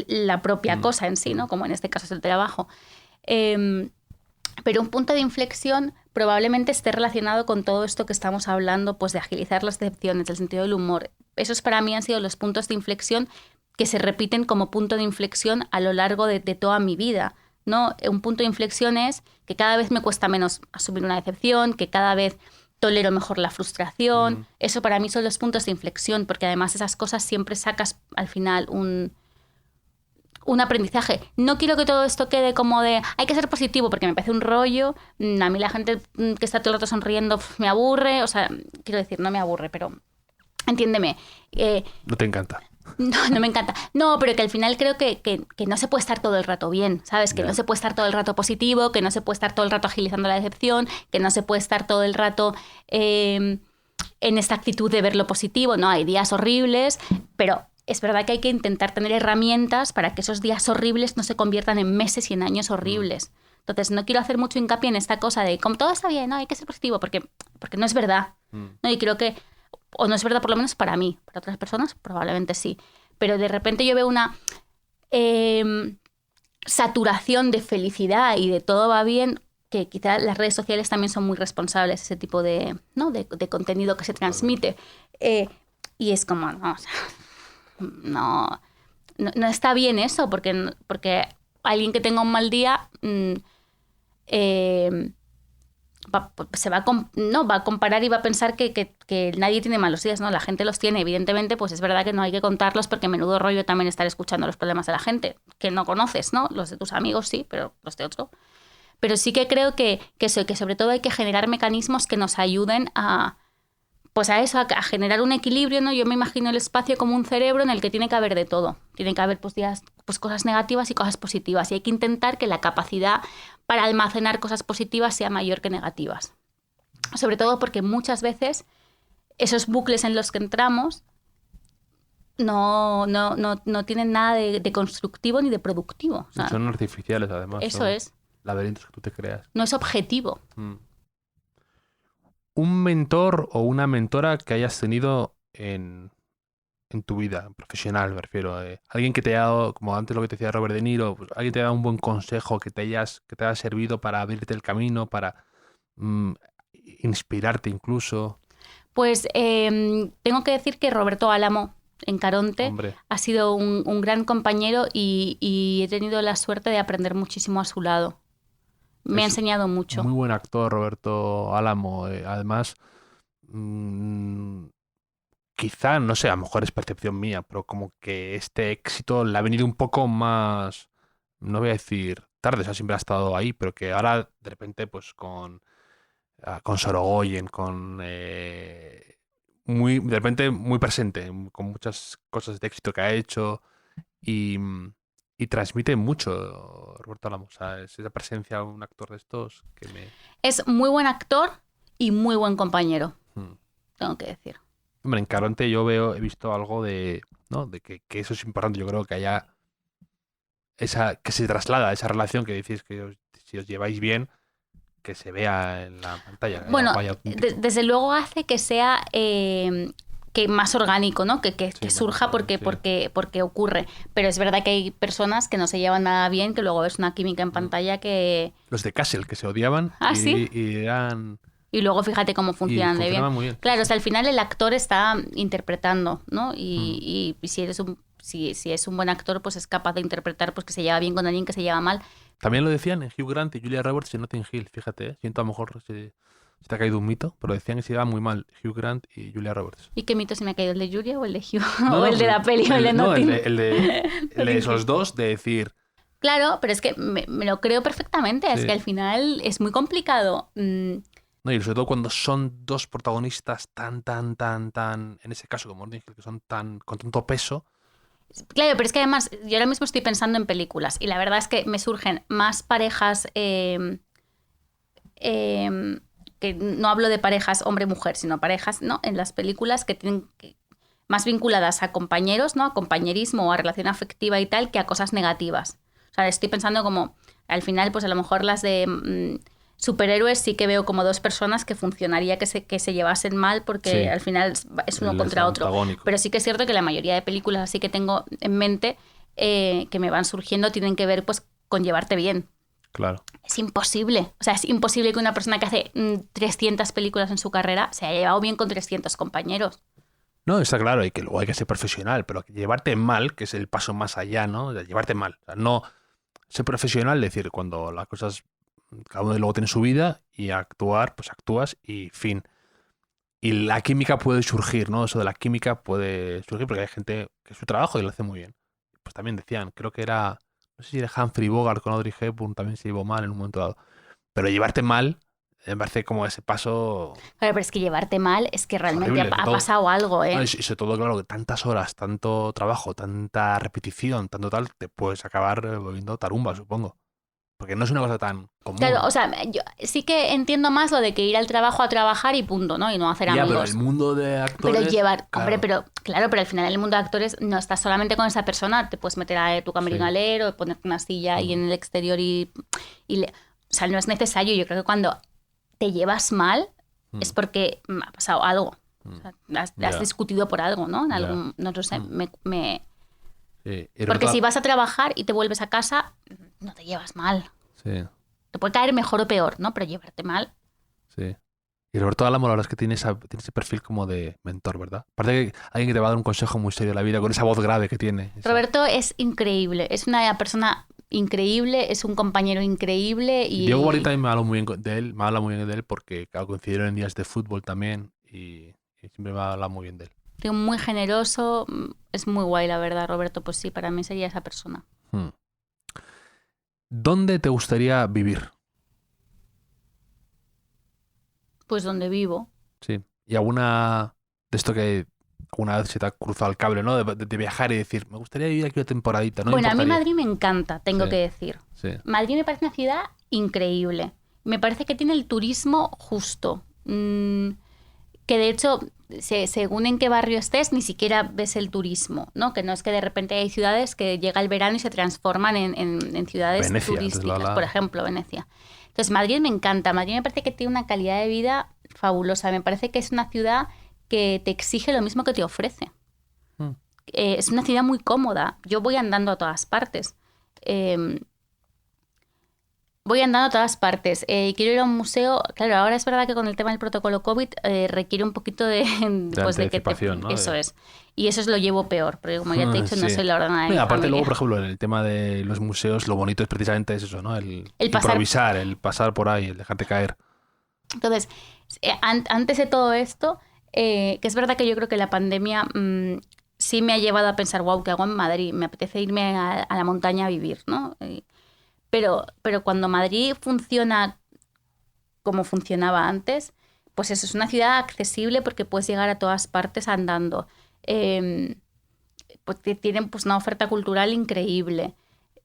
la propia cosa en sí, ¿no? Como en este caso es el trabajo. Pero un punto de inflexión probablemente esté relacionado con todo esto que estamos hablando, pues de agilizar las decepciones, del sentido del humor. Esos para mí han sido los puntos de inflexión que se repiten como punto de inflexión a lo largo de toda mi vida, ¿no? Un punto de inflexión es que cada vez me cuesta menos asumir una decepción, que cada vez tolero mejor la frustración. Eso para mí son los puntos de inflexión, porque además esas cosas siempre sacas al final un aprendizaje. No quiero que todo esto quede como de hay que ser positivo porque me parece un rollo. A mí la gente que está todo el rato sonriendo me aburre. O sea, quiero decir, no me aburre, pero entiéndeme. No te encanta. No me encanta. No, pero que al final creo que no se puede estar todo el rato bien, ¿sabes? Que no se puede estar todo el rato positivo, que no se puede estar todo el rato agilizando la decepción, que no se puede estar todo el rato en esta actitud de ver lo positivo. No, hay días horribles, pero es verdad que hay que intentar tener herramientas para que esos días horribles no se conviertan en meses y en años horribles. Entonces, no quiero hacer mucho hincapié en esta cosa de como todo está bien, no, hay que ser positivo, porque no es verdad. ¿No? Y creo que o no es verdad por lo menos para mí, para otras personas probablemente sí, pero de repente yo veo una saturación de felicidad y de todo va bien, que quizás las redes sociales también son muy responsables, ese tipo de, ¿no? de contenido que se transmite, y es como, no, o sea, no está bien eso, porque alguien que tenga un mal día se va a comparar y va a pensar que nadie tiene malos días, ¿no? La gente los tiene, evidentemente, pues es verdad que no hay que contarlos porque menudo rollo también estar escuchando los problemas de la gente que no conoces, ¿no? Los de tus amigos sí, pero los de otro. Pero sí que creo que sobre todo hay que generar mecanismos que nos ayuden a generar un equilibrio, ¿no? Yo me imagino el espacio como un cerebro en el que tiene que haber de todo. Tiene que haber pues cosas negativas y cosas positivas. Y hay que intentar que la capacidad para almacenar cosas positivas sea mayor que negativas. Sobre todo porque muchas veces esos bucles en los que entramos no tienen nada de constructivo ni de productivo. O sea, son artificiales, además. Eso es. Laberintos que tú te creas. No es objetivo. Un mentor o una mentora que hayas tenido en tu vida profesional, me refiero. Alguien que te haya dado, como antes lo que te decía Robert De Niro, pues, alguien te haya dado un buen consejo que te haya servido para abrirte el camino, para inspirarte incluso. Pues tengo que decir que Roberto Álamo, en Caronte, ha sido un gran compañero y he tenido la suerte de aprender muchísimo a su lado. Me ha enseñado mucho. Muy buen actor, Roberto Álamo. Además, quizá, no sé, a lo mejor es percepción mía, pero como que este éxito le ha venido un poco más, no voy a decir tarde, o sea, siempre ha estado ahí, pero que ahora de repente pues con Sorogoyen, de repente muy presente, con muchas cosas de éxito que ha hecho y transmite mucho Roberto Álamo. O sea, es esa presencia de un actor de estos que me... Es muy buen actor y muy buen compañero, tengo que decir. Hombre, en Caronte he visto algo de, ¿no? De que eso es importante. Yo creo que haya que se traslada esa relación que decís que si os lleváis bien, que se vea en la pantalla. Bueno, desde luego hace que sea que más orgánico, ¿no? Que surja porque ocurre. Pero es verdad que hay personas que no se llevan nada bien, que luego ves una química en pantalla que... Los de Castle, que se odiaban y eran... Y luego fíjate cómo funcionan de bien. Muy bien. Claro, o sea, al final el actor está interpretando, ¿no? Y si es un buen actor, pues es capaz de interpretar pues que se lleva bien con alguien que se lleva mal. También lo decían en Hugh Grant y Julia Roberts y Notting Hill, fíjate, siento a lo mejor se Se te ha caído un mito, pero decían que se llevaban muy mal Hugh Grant y Julia Roberts. ¿Y qué mito se me ha caído? ¿El de Julia o el de Hugh? No, ¿O el de la peli o el de Notting? El de esos dos, de decir... Claro, pero es que me lo creo perfectamente. Es que al final es muy complicado. No, y sobre todo cuando son dos protagonistas tan, en ese caso como Notting Hill, que son con tanto peso. Claro, pero es que además yo ahora mismo estoy pensando en películas y la verdad es que me surgen más parejas, que no hablo de parejas hombre-mujer, sino parejas, ¿no? En las películas que tienen más vinculadas a compañeros, ¿no? A compañerismo o a relación afectiva y tal, que a cosas negativas. O sea, estoy pensando como, al final, pues a lo mejor las de superhéroes sí que veo como dos personas que funcionaría que se llevasen mal porque al final es uno contra otro. Pero sí que es cierto que la mayoría de películas así que tengo en mente que me van surgiendo tienen que ver pues con llevarte bien. Claro. Es imposible. O sea, es imposible que una persona que hace 300 películas en su carrera se haya llevado bien con 300 compañeros. No, está claro, y que luego hay que ser profesional, pero llevarte mal, que es el paso más allá, ¿no? Llevarte mal. O sea, no ser profesional, es decir, cuando las cosas, cada uno luego tiene su vida, y actuar, pues actúas y fin. Y la química puede surgir, ¿no? Eso de la química puede surgir porque hay gente que es su trabajo y lo hace muy bien. Pues también decían, creo que era, no sé si era Humphrey Bogart con Audrey Hepburn, también se llevó mal en un momento dado. Pero llevarte mal, me parece como ese paso... Claro, pero es que llevarte mal es que realmente horrible, ha pasado algo, ¿eh? No, y sobre todo, claro, que tantas horas, tanto trabajo, tanta repetición, tanto tal, te puedes acabar volviendo tarumba, supongo. Porque no es una cosa tan común. Claro, o sea, yo sí que entiendo más lo de que ir al trabajo a trabajar y punto, ¿no? Y no hacer amigos. Pero el mundo de actores... Pero llevar... Claro. Hombre, pero al final el mundo de actores no estás solamente con esa persona. Te puedes meter a tu camerino o ponerte una silla ahí en el exterior o sea, no es necesario. Yo creo que cuando te llevas mal es porque ha pasado algo. O sea, has discutido por algo, ¿no? En algún, no lo sé, Sí. Porque si vas a trabajar y te vuelves a casa, no te llevas mal. Sí. Te puede caer mejor o peor, ¿no? Pero llevarte mal. Sí. Y Roberto Álamo, la verdad es que tiene ese perfil como de mentor, ¿verdad? Aparte que alguien que te va a dar un consejo muy serio de la vida, con esa voz grave que tiene. Roberto es increíble. Es una persona increíble, es un compañero increíble. Diego Guardi también me habla muy bien de él porque claro, coincidieron en días de fútbol también y siempre me habla muy bien de él. Tío, muy generoso, es muy guay, la verdad, Roberto. Pues sí, para mí sería esa persona. ¿Dónde te gustaría vivir? Pues donde vivo. Sí. ¿Y alguna de esto que alguna vez se te ha cruzado el cable, ¿no? De viajar y decir, me gustaría vivir aquí una temporadita, ¿no? Bueno, a mí Madrid me encanta, tengo que decir. Sí. Madrid me parece una ciudad increíble. Me parece que tiene el turismo justo. Que de hecho, según en qué barrio estés, ni siquiera ves el turismo, ¿no? Que no es que de repente hay ciudades que llega el verano y se transforman en ciudades Venecia, turísticas, por ejemplo, Venecia. Entonces, Madrid me encanta. Madrid me parece que tiene una calidad de vida fabulosa. Me parece que es una ciudad que te exige lo mismo que te ofrece. Es una ciudad muy cómoda. Yo voy andando a todas partes. Quiero ir a un museo. Claro, ahora es verdad que con el tema del protocolo COVID requiere un poquito de anticipación, ¿no? Eso es. Y eso es lo llevo peor, porque como ya te he dicho, no soy la ordenada de mi aparte familia. luego, por ejemplo, en el tema de los museos, lo bonito es precisamente eso, ¿no? El pasar, improvisar, el pasar por ahí, el dejarte caer. Entonces, antes de todo esto, que es verdad que yo creo que la pandemia sí me ha llevado a pensar, wow, ¿qué hago en Madrid? Me apetece irme a la montaña a vivir, ¿no? Pero cuando Madrid funciona como funcionaba antes, pues eso es una ciudad accesible porque puedes llegar a todas partes andando. Pues tienen pues una oferta cultural increíble.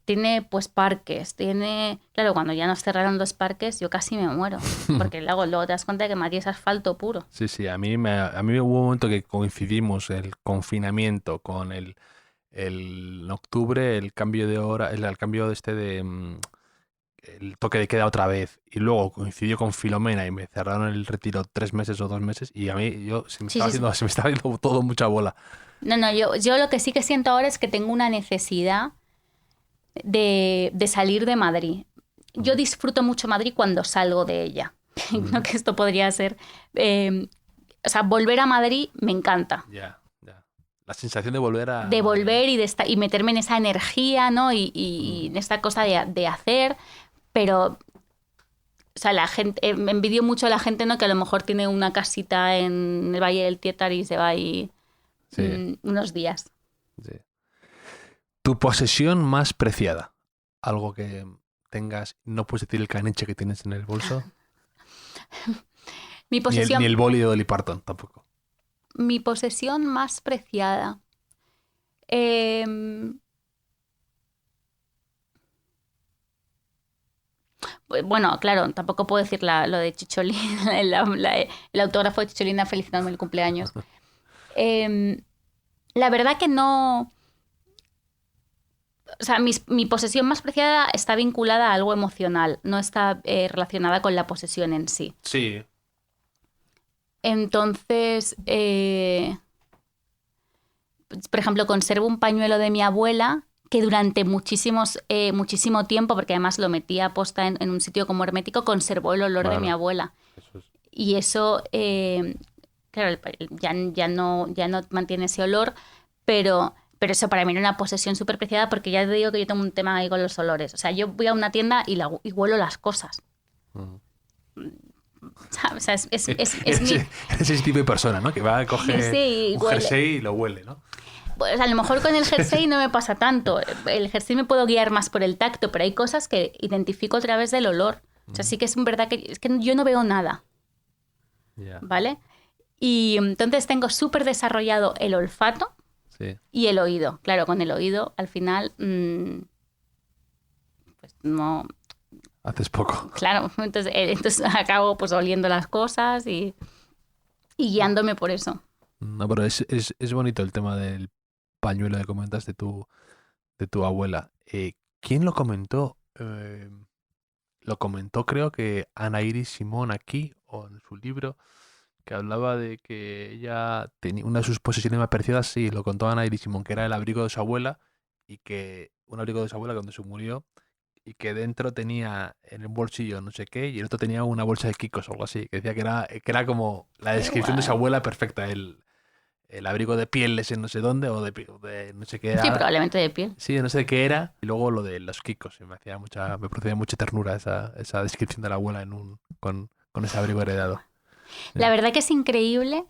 Tiene pues parques, Claro, cuando ya nos cerraron los parques yo casi me muero, porque luego te das cuenta de que Madrid es asfalto puro. Sí, a mí hubo un momento que coincidimos el confinamiento con en octubre, el cambio de hora, el cambio el toque de queda otra vez, y luego coincidió con Filomena y me cerraron el retiro 3 meses o 2 meses, y a mí se me estaba haciendo todo mucha bola. No, yo lo que sí que siento ahora es que tengo una necesidad de salir de Madrid. Yo disfruto mucho Madrid cuando salgo de ella. Creo que esto podría ser... o sea, volver a Madrid me encanta. Ya. La sensación de volver a... De volver y meterme en esa energía, ¿no? Y en esta cosa de hacer. Pero sea, la gente, me envidio mucho a la gente, ¿no? Que a lo mejor tiene una casita en el Valle del Tietar y se va ahí unos días. Sí. Tu posesión más preciada. Algo que tengas, no puedes decir el caniche que tienes en el bolso. Mi posesión, Ni el boli de Dolly Parton tampoco. mi posesión más preciada. Bueno, claro, tampoco puedo decir lo de Chicholina, el autógrafo de Chicholina felicitándome el cumpleaños. La verdad que no... O sea, mi posesión más preciada está vinculada a algo emocional, no está relacionada con la posesión en sí. Sí. Entonces, por ejemplo, conservo un pañuelo de mi abuela que durante muchísimo tiempo, porque además lo metía posta en un sitio como hermético, conservó el olor de mi abuela. Eso es. Y eso, claro, ya no mantiene ese olor, pero eso para mí era una posesión súper preciada porque ya te digo que yo tengo un tema ahí con los olores. O sea, yo voy a una tienda y huelo las cosas. O sea, es ese tipo de persona, ¿no? Que va a coger un jersey y lo huele, ¿no? Pues a lo mejor con el jersey no me pasa tanto. El jersey me puedo guiar más por el tacto, pero hay cosas que identifico a través del olor. O sea, sí que es verdad que yo no veo nada. Yeah. ¿Vale? Y entonces tengo súper desarrollado el olfato y el oído. Claro, con el oído al final pues no... Haces poco. Claro, entonces acabo pues oliendo las cosas y guiándome por eso. No, pero es bonito el tema del pañuelo que comentas de tu abuela. ¿Quién lo comentó? Lo comentó creo que Ana Iris Simón aquí, o en su libro, que hablaba de que ella tenía una de sus posesiones más preciadas, sí, lo contó Ana Iris Simón, que era el abrigo de su abuela, y que un abrigo de su abuela cuando se murió, y que dentro tenía en el bolsillo no sé qué, y el otro tenía una bolsa de Kikos o algo así, que decía que era como la descripción de su abuela perfecta, el abrigo de pieles en no sé dónde, o de no sé qué era. Sí, probablemente de piel. Sí, no sé qué era. Y luego lo de los Kikos. Me producía mucha ternura esa descripción de la abuela con ese abrigo heredado. La verdad que es increíble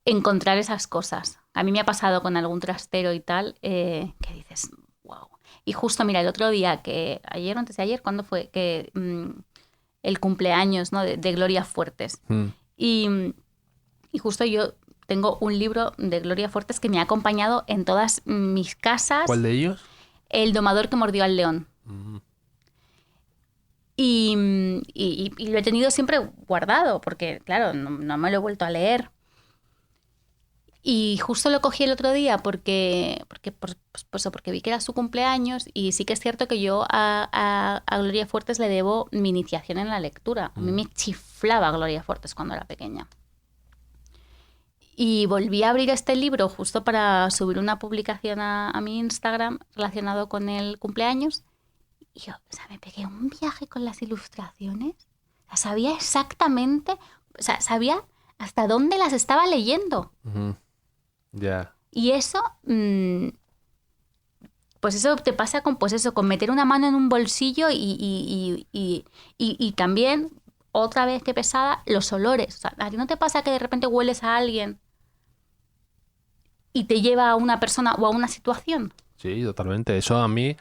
encontrar esas cosas. A mí me ha pasado con algún trastero y tal, que dices, wow. Y justo, mira, el otro día, que ayer o antes de ayer, ¿cuándo fue? Que el cumpleaños, ¿no? de Gloria Fuertes. Y justo yo tengo un libro de Gloria Fuertes que me ha acompañado en todas mis casas. ¿Cuál de ellos? El domador que mordió al león. Y lo he tenido siempre guardado porque, claro, no me lo he vuelto a leer. Y justo lo cogí el otro día porque vi que era su cumpleaños y sí que es cierto que yo a Gloria Fuertes le debo mi iniciación en la lectura. A mí me chiflaba Gloria Fuertes cuando era pequeña. Y volví a abrir este libro justo para subir una publicación a mi Instagram relacionado con el cumpleaños. Y yo, o sea, me pegué un viaje con las ilustraciones. O sea, sabía exactamente, o sea, sabía hasta dónde las estaba leyendo. Ya. Yeah. Y eso, pues eso te pasa con meter una mano en un bolsillo y también, otra vez que pesada, los olores. O sea, ¿a ti no te pasa que de repente hueles a alguien y te lleva a una persona o a una situación? Sí, totalmente. Eso a mí,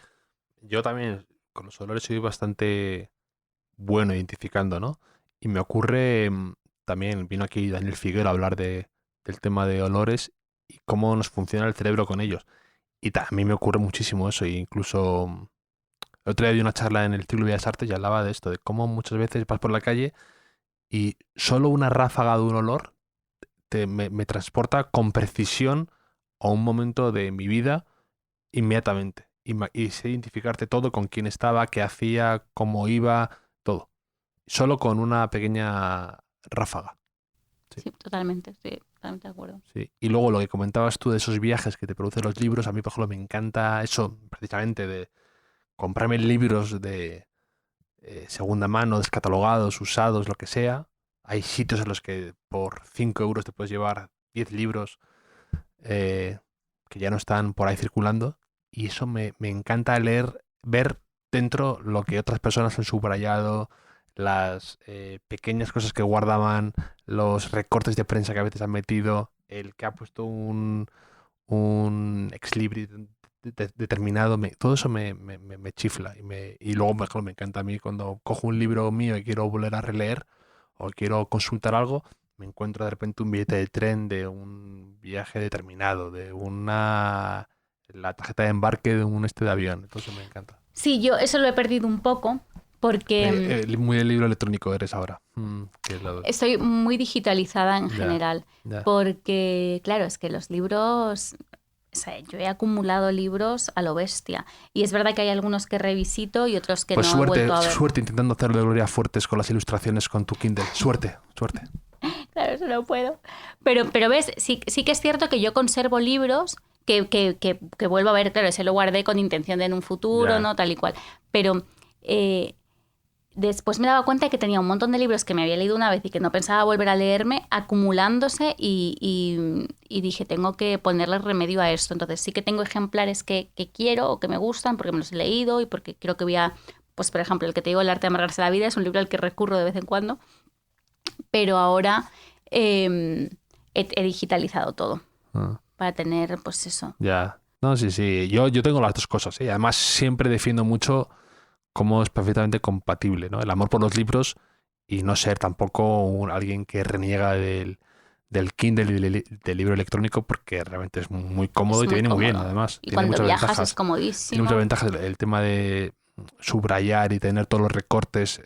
yo también con los olores soy bastante bueno identificando, ¿no? Y me ocurre, también vino aquí Daniel Figuero a hablar del tema de olores y cómo nos funciona el cerebro con ellos. Y a mí me ocurre muchísimo eso. E incluso el otro día di una charla en el Círculo de Bellas Artes y hablaba de esto, de cómo muchas veces vas por la calle y solo una ráfaga de un olor me transporta con precisión a un momento de mi vida inmediatamente. Y sé identificarte todo, con quién estaba, qué hacía, cómo iba, todo. Solo con una pequeña ráfaga. Sí, totalmente, sí. Totalmente de acuerdo. Sí. Y luego lo que comentabas tú de esos viajes que te producen los libros, a mí, por ejemplo, me encanta eso, precisamente, de comprarme libros de segunda mano, descatalogados, usados, lo que sea. Hay sitios en los que por 5 euros te puedes llevar 10 libros que ya no están por ahí circulando. Y eso me encanta leer, ver dentro lo que otras personas han subrayado, las pequeñas cosas que guardaban, los recortes de prensa que a veces han metido, el que ha puesto un ex libris determinado, todo eso me chifla. Y luego, por ejemplo, me encanta a mí cuando cojo un libro mío y quiero volver a releer o quiero consultar algo, me encuentro de repente un billete de tren de un viaje determinado, la tarjeta de embarque de un de avión. Entonces me encanta. Sí, yo eso lo he perdido un poco porque... muy del libro electrónico eres ahora. Estoy muy digitalizada en general. Ya. Porque, claro, es que los libros... O sea, yo he acumulado libros a lo bestia. Y es verdad que hay algunos que revisito y otros que pues no he vuelto a ver. Suerte intentando hacerlo de Gloria Fuertes con las ilustraciones con tu Kindle. Suerte. Claro, eso no puedo. Pero ves, sí que es cierto que yo conservo libros que vuelvo a ver. Claro, ese lo guardé con intención de en un futuro, ¿no? Tal y cual. Pero después me daba cuenta de que tenía un montón de libros que me había leído una vez y que no pensaba volver a leerme, acumulándose y dije, tengo que ponerle remedio a esto. Entonces sí que tengo ejemplares que quiero o que me gustan porque me los he leído y porque creo que voy a... Pues, por ejemplo, el que te digo, El arte de amargarse la vida, es un libro al que recurro de vez en cuando. Pero ahora he digitalizado todo para tener, pues eso. Ya. No, sí. Yo tengo las dos cosas. Además, siempre defiendo mucho cómo es perfectamente compatible, ¿no? El amor por los libros y no ser tampoco alguien que reniega del Kindle y del libro electrónico, porque realmente es muy cómodo y te viene muy bien, además. Y tiene cuando viajas ventajas. es comodísimo. Tiene muchas ventajas el tema de subrayar y tener todos los recortes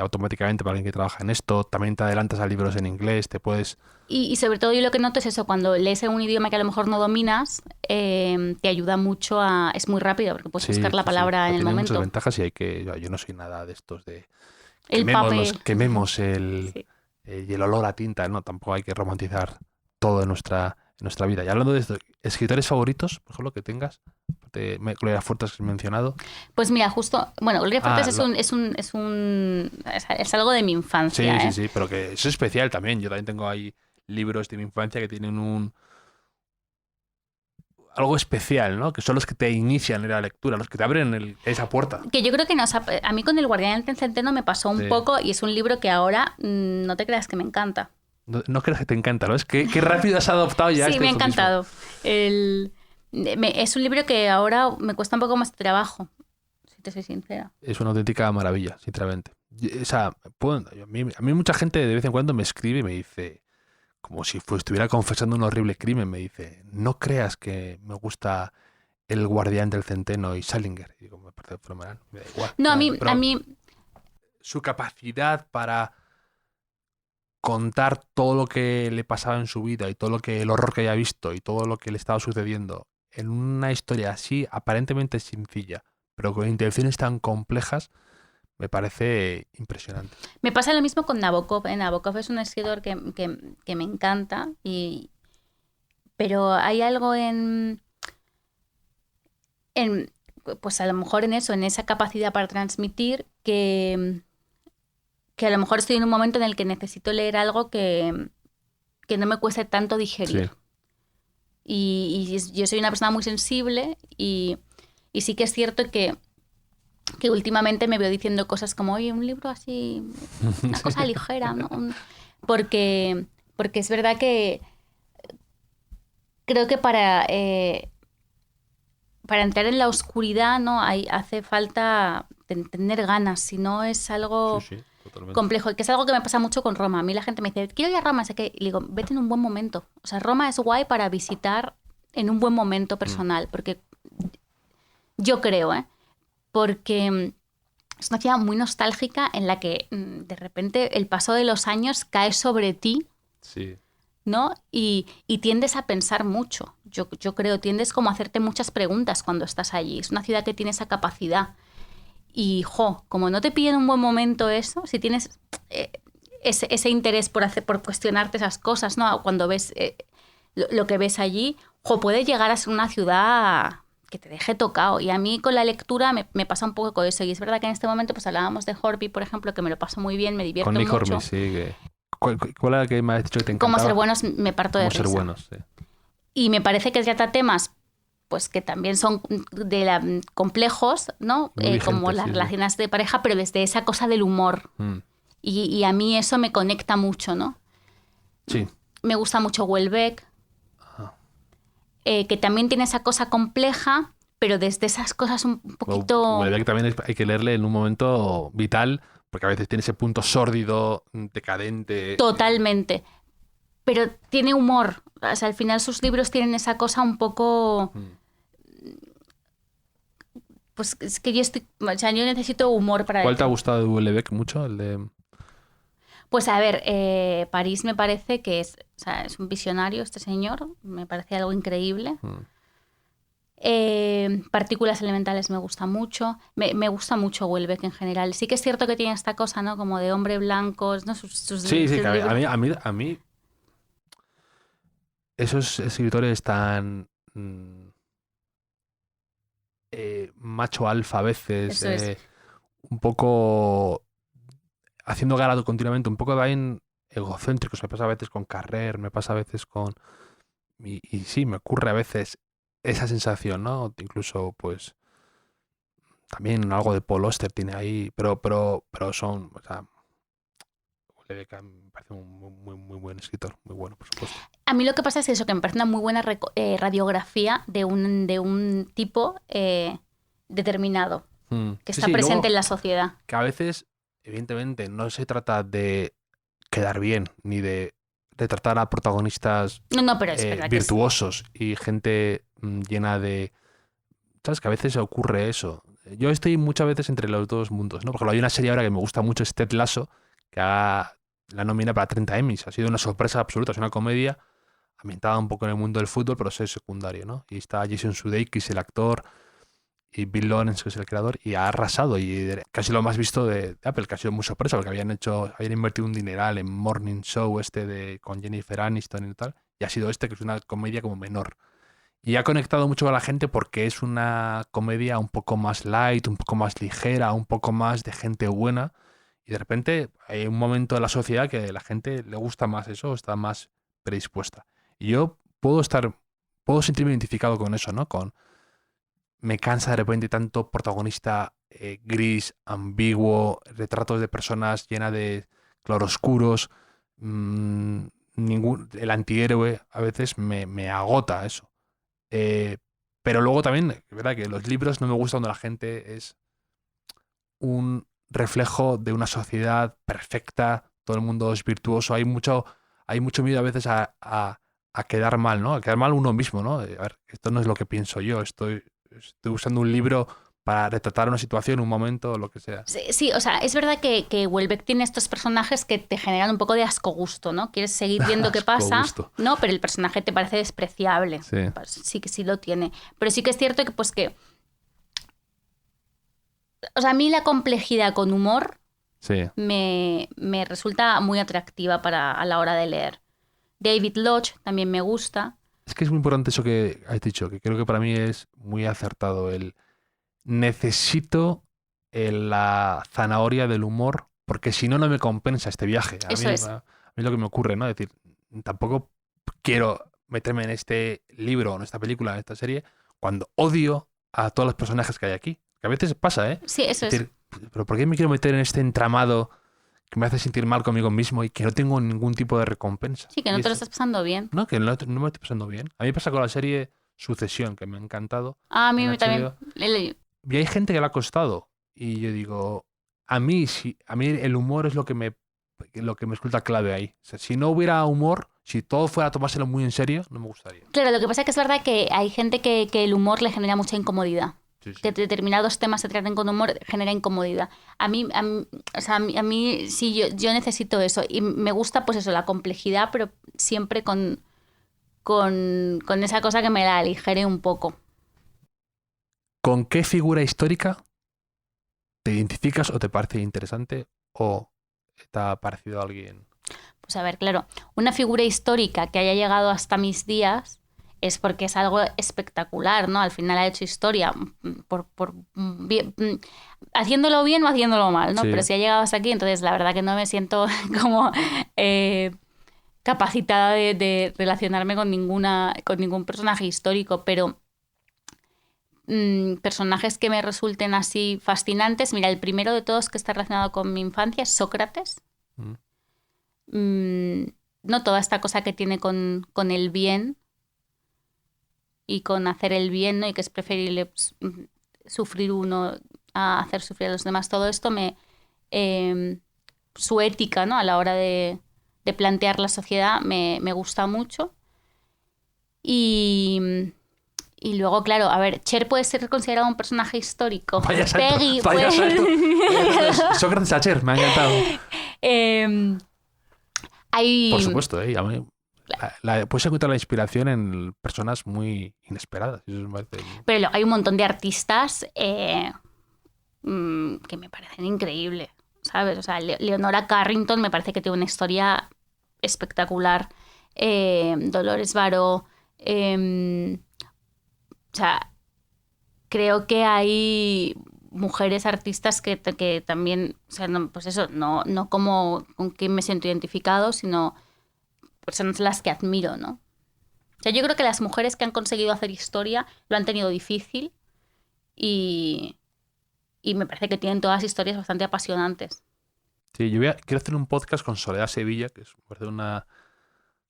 automáticamente para alguien que trabaja en esto. También te adelantas a libros en inglés, te puedes... Y sobre todo yo lo que noto es eso, cuando lees en un idioma que a lo mejor no dominas, te ayuda mucho a... Es muy rápido porque puedes buscar la palabra en el momento. Tiene muchas ventajas y yo no soy nada de estos de... Quememos y el olor a tinta, ¿no? Tampoco hay que romantizar todo en nuestra vida. Y hablando de esto, ¿escritores favoritos, por ejemplo, que tengas? Gloria Fuertes que has mencionado. Pues mira, justo... Bueno, Gloria Fuertes es algo de mi infancia. Sí, pero que es especial también. Yo también tengo ahí libros de mi infancia que tienen algo especial, ¿no? Que son los que te inician en la lectura, los que te abren esa puerta. Que yo creo que a mí con El Guardián del Centeno me pasó un poco y es un libro que ahora no te creas que me encanta. No creas que te encanta, ¿no? Es que qué rápido has adoptado ya. Sí, me ha encantado. Es un libro que ahora me cuesta un poco más de trabajo, si te soy sincera. Es una auténtica maravilla, sinceramente. O sea, a mí mucha gente de vez en cuando me escribe y me dice, como si estuviera confesando un horrible crimen, me dice, no creas que me gusta El Guardián del Centeno y Salinger. Y digo, me parece fenomenal, me da igual. No, a mí... Su capacidad para contar todo lo que le pasaba en su vida y el horror que había visto y todo lo que le estaba sucediendo en una historia así aparentemente sencilla, pero con intenciones tan complejas, me parece impresionante. Me pasa lo mismo con Nabokov. Nabokov es un escritor que me encanta, pero hay algo pues a lo mejor en esa capacidad para transmitir que a lo mejor estoy en un momento en el que necesito leer algo que no me cueste tanto digerir. Sí. Y yo soy una persona muy sensible y sí que es cierto que últimamente me veo diciendo cosas como, oye, un libro así, una cosa ligera, ¿no? Porque es verdad que creo que para entrar en la oscuridad, ¿no? Hace falta tener ganas, si no es algo... Sí. Totalmente. Complejo, que es algo que me pasa mucho con Roma. A mí la gente me dice, quiero ir a Roma, sé que, y digo, vete en un buen momento. O sea, Roma es guay para visitar en un buen momento personal, porque yo creo, porque es una ciudad muy nostálgica en la que de repente el paso de los años cae sobre ti, sí, ¿no? Y tiendes a pensar mucho. Yo creo, tiendes como a hacerte muchas preguntas cuando estás allí. Es una ciudad que tiene esa capacidad. Y, como no te piden un buen momento eso, si tienes ese interés por cuestionarte esas cosas, ¿no? Cuando ves lo que ves allí, puede llegar a ser una ciudad que te deje tocado. Y a mí con la lectura me pasa un poco con eso. Y es verdad que en este momento pues hablábamos de Horby, por ejemplo, que me lo paso muy bien, me divierto mucho. Con Nick Horby, sí. ¿Cuál era la que me has dicho que te encantaba? Cómo ser buenos, me parto de risa. Cómo ser buenos, sí. Y me parece que trata temas pues que también son complejos, ¿no? Como las relaciones de pareja, pero desde esa cosa del humor. Y a mí eso me conecta mucho, ¿no? Sí. Me gusta mucho Houellebecq, que también tiene esa cosa compleja, pero desde esas cosas un poquito... Houellebecq también hay que leerle en un momento vital, porque a veces tiene ese punto sórdido, decadente. Totalmente. Pero tiene humor. O sea, al final sus libros tienen esa cosa un poco... Pues es que yo necesito humor para... ¿Cuál te ha gustado de Houellebecq mucho? El de... Pues a ver, París me parece que es un visionario este señor. Me parece algo increíble. Partículas elementales me gusta mucho. Me gusta mucho Houellebecq en general. Sí que es cierto que tiene esta cosa, ¿no? Como de hombre blanco, ¿no? Sí, que a mí esos escritores tan macho alfa a veces, un poco haciendo gala continuamente, un poco de egocéntricos. Me pasa a veces con Carrer, me pasa a veces con... Y sí, me ocurre a veces esa sensación, ¿no? Incluso, pues, también algo de Paul Auster tiene ahí, pero son... O sea, Houellebecq me parece un muy buen escritor, muy bueno, por supuesto. A mí lo que pasa es eso, que me parece una muy buena radiografía de un tipo determinado, que está presente luego, en la sociedad. Que a veces, evidentemente, no se trata de quedar bien, ni de retratar a protagonistas pero es virtuosos y gente llena de... ¿Sabes? Que a veces ocurre eso. Yo estoy muchas veces entre los dos mundos, ¿no? Por ejemplo, hay una serie ahora que me gusta mucho, es Ted Lasso, que la nomina para 30 Emmys. Ha sido una sorpresa absoluta. Es una comedia ambientada un poco en el mundo del fútbol, pero es secundario, ¿no? Y está Jason Sudeikis, el actor, y Bill Lawrence, que es el creador, y ha arrasado. Y casi lo más visto de Apple, que ha sido muy sorpresa, porque habían invertido un dineral en Morning Show con Jennifer Aniston y tal, y ha sido que es una comedia como menor. Y ha conectado mucho a la gente porque es una comedia un poco más light, un poco más ligera, un poco más de gente buena. Y de repente hay un momento de la sociedad que a la gente le gusta más eso, está más predispuesta. Y yo puedo sentirme identificado con eso, ¿no? Me cansa de repente tanto protagonista gris, ambiguo, retratos de personas llenas de claroscuros. El antihéroe a veces me agota eso. Pero luego también, es verdad que los libros no me gustan donde la gente es un reflejo de una sociedad perfecta, todo el mundo es virtuoso, hay mucho miedo a veces a quedar mal, ¿no? A quedar mal uno mismo, ¿no? A ver, esto no es lo que pienso yo, estoy usando un libro para retratar una situación, un momento, lo que sea. Sí, o sea, es verdad que Houellebecq tiene estos personajes que te generan un poco de ascogusto, ¿no? Quieres seguir viendo qué pasa, ¿no? Pero el personaje te parece despreciable. Sí que sí lo tiene. Pero sí que es cierto que, pues que... O sea, a mí la complejidad con humor me resulta muy atractiva a la hora de leer. David Lodge también me gusta. Es que es muy importante eso que has dicho, que creo que para mí es muy acertado. Necesito la zanahoria del humor, porque si no, no me compensa este viaje. A mí es lo que me ocurre, ¿no? Es decir, tampoco quiero meterme en este libro, en esta película, en esta serie, cuando odio a todos los personajes que hay aquí. Que a veces pasa, ¿eh? Sí, eso es. ¿Pero por qué me quiero meter en este entramado que me hace sentir mal conmigo mismo y que no tengo ningún tipo de recompensa? Sí, que no te lo estás pasando bien. No, que no me estoy pasando bien. A mí me pasa con la serie Sucesión, que me ha encantado. A mí también. Y hay gente que le ha costado. Y yo digo, a mí el humor es lo que me resulta clave ahí. O sea, si no hubiera humor, si todo fuera a tomárselo muy en serio, no me gustaría. Claro, lo que pasa es que es verdad que hay gente que el humor le genera mucha incomodidad. Sí. Que determinados temas se traten con humor genera incomodidad. A mí sí, yo necesito eso. Y me gusta, pues eso, la complejidad, pero siempre con esa cosa que me la aligere un poco. ¿Con qué figura histórica te identificas o te parece interesante o te ha parecido a alguien? Pues a ver, claro, una figura histórica que haya llegado hasta mis días es porque es algo espectacular, ¿no? Al final ha hecho historia, haciéndolo bien o haciéndolo mal, ¿no? Sí. Pero si ha llegado hasta aquí, entonces la verdad que no me siento como capacitada de relacionarme con ningún personaje histórico, pero personajes que me resulten así fascinantes. Mira, el primero de todos que está relacionado con mi infancia es Sócrates. No toda esta cosa que tiene con el bien y con hacer el bien, ¿no? Y que es preferible pues, sufrir uno a hacer sufrir a los demás. Todo esto su ética, ¿no? A la hora de plantear la sociedad me gusta mucho. Y luego, claro, a ver, Cher puede ser considerado un personaje histórico. Vaya Peggy, salto. Sócrates a Cher, me ha encantado. Por supuesto, puedes encontrar la inspiración en personas muy inesperadas. Eso me parece... Pero hay un montón de artistas que me parecen increíbles, ¿sabes? O sea, Leonora Carrington me parece que tiene una historia espectacular. Dolores Baró. O sea, creo que hay mujeres artistas que también, o sea, no, pues eso, no como con quien me siento identificado, sino personas las que admiro, ¿no? O sea, yo creo que las mujeres que han conseguido hacer historia lo han tenido difícil y me parece que tienen todas historias bastante apasionantes. Sí, quiero hacer un podcast con Soledad Sevilla, que es una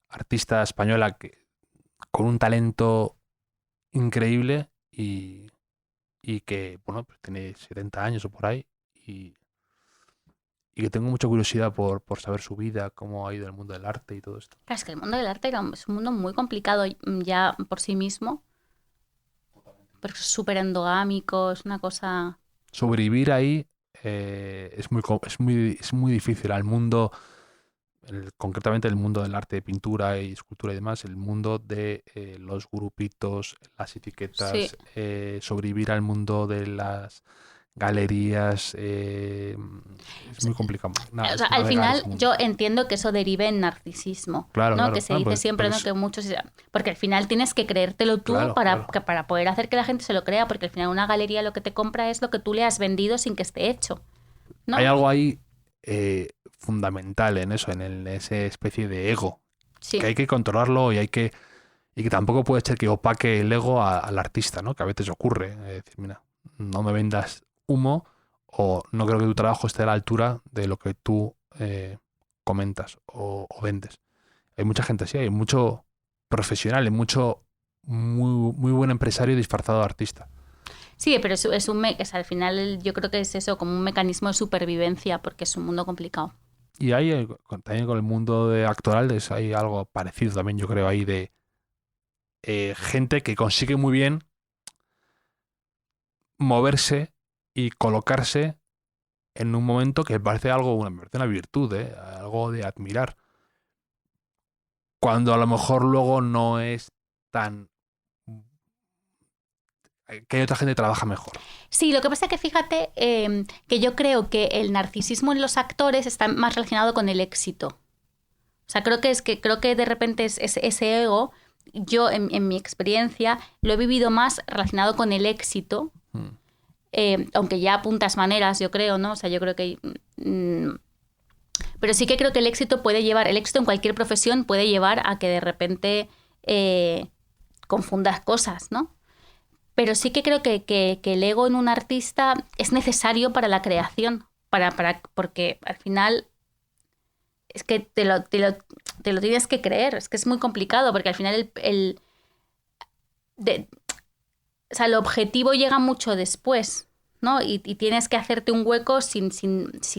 artista española con un talento increíble y que, bueno, pues tiene 70 años o por ahí y que tengo mucha curiosidad por saber su vida, cómo ha ido el mundo del arte y todo esto. Claro, es que el mundo del arte es un mundo muy complicado ya por sí mismo, porque es súper endogámico, es una cosa... Sobrevivir ahí es muy difícil al mundo, concretamente el mundo del arte de pintura y escultura y demás, el mundo de los grupitos, las etiquetas, sí. Sobrevivir al mundo de las galerías es muy complicado. O sea, al final yo entiendo que eso derive en narcisismo, claro, ¿no? claro, que se dice pues, siempre, ¿no? Que muchos... Porque al final tienes que creértelo tú para poder hacer que la gente se lo crea, porque al final una galería lo que te compra es lo que tú le has vendido sin que esté hecho, ¿no? Hay algo ahí fundamental en eso, en esa especie de ego, sí. que hay que controlarlo y que tampoco puede ser que opaque el ego al artista, ¿no? Que a veces ocurre, decir, mira, no me vendas humo o no creo que tu trabajo esté a la altura de lo que tú comentas o vendes. Hay mucha gente así, hay mucho profesional, hay mucho muy buen empresario disfrazado de artista. Sí, pero al final yo creo que es eso, como un mecanismo de supervivencia, porque es un mundo complicado. Y ahí también con el mundo actoral hay algo parecido también, yo creo, ahí de gente que consigue muy bien moverse y colocarse en un momento que me parece una virtud, algo de admirar. Cuando a lo mejor luego no es tan... que hay otra gente que trabaja mejor. Sí, lo que pasa es que fíjate que yo creo que el narcisismo en los actores está más relacionado con el éxito. O sea, creo que de repente es ese ego, yo en mi experiencia lo he vivido más relacionado con el éxito, aunque ya a puntas maneras, yo creo, ¿no? O sea, yo creo que... pero sí que creo que el éxito en cualquier profesión puede llevar a que de repente confundas cosas, ¿no? Pero sí que creo que el ego en un artista es necesario para la creación, porque al final es que te lo tienes que creer, es que es muy complicado, porque al final o sea, el objetivo llega mucho después, ¿no? Y tienes que hacerte un hueco sin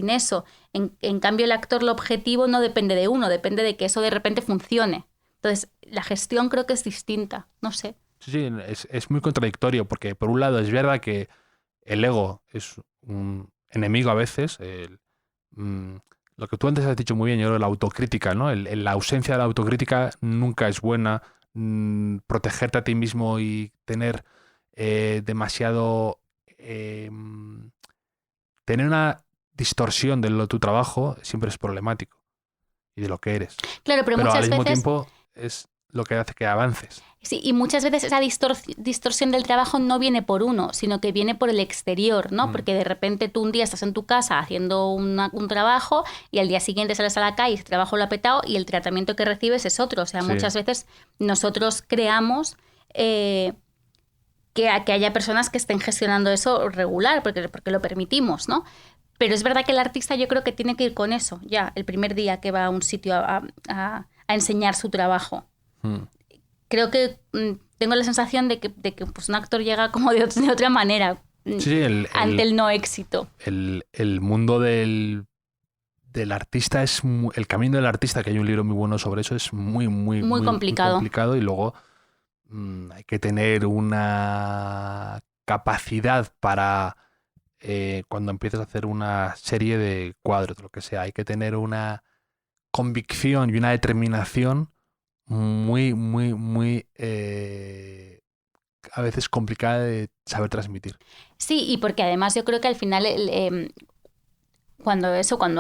eso. En cambio, el actor, el objetivo no depende de uno, depende de que eso de repente funcione. Entonces, la gestión creo que es distinta, no sé. Sí, es muy contradictorio, porque por un lado es verdad que el ego es un enemigo a veces. Lo que tú antes has dicho muy bien, yo creo, la autocrítica, ¿no? La ausencia de la autocrítica nunca es buena. Protegerte a ti mismo y tener demasiado... tener una distorsión de tu trabajo siempre es problemático y de lo que eres. Claro, pero muchas al mismo veces... tiempo es lo que hace que avances. Sí, y muchas veces esa distorsión del trabajo no viene por uno, sino que viene por el exterior, ¿no? Porque de repente tú un día estás en tu casa haciendo un trabajo y al día siguiente sales a la calle y ese trabajo lo ha petado y el tratamiento que recibes es otro. O sea, muchas veces nosotros creamos que haya personas que estén gestionando eso regular, porque lo permitimos, ¿no? Pero es verdad que el artista yo creo que tiene que ir con eso, ya, el primer día que va a un sitio a enseñar su trabajo. Creo que tengo la sensación de que pues, un actor llega como de otra manera ante el no éxito. El mundo del artista es el camino del artista, que hay un libro muy bueno sobre eso, es muy complicado. Y luego hay que tener una capacidad para cuando empiezas a hacer una serie de cuadros, lo que sea, hay que tener una convicción y una determinación muy a veces complicada de saber transmitir. Sí, y porque además yo creo que al final cuando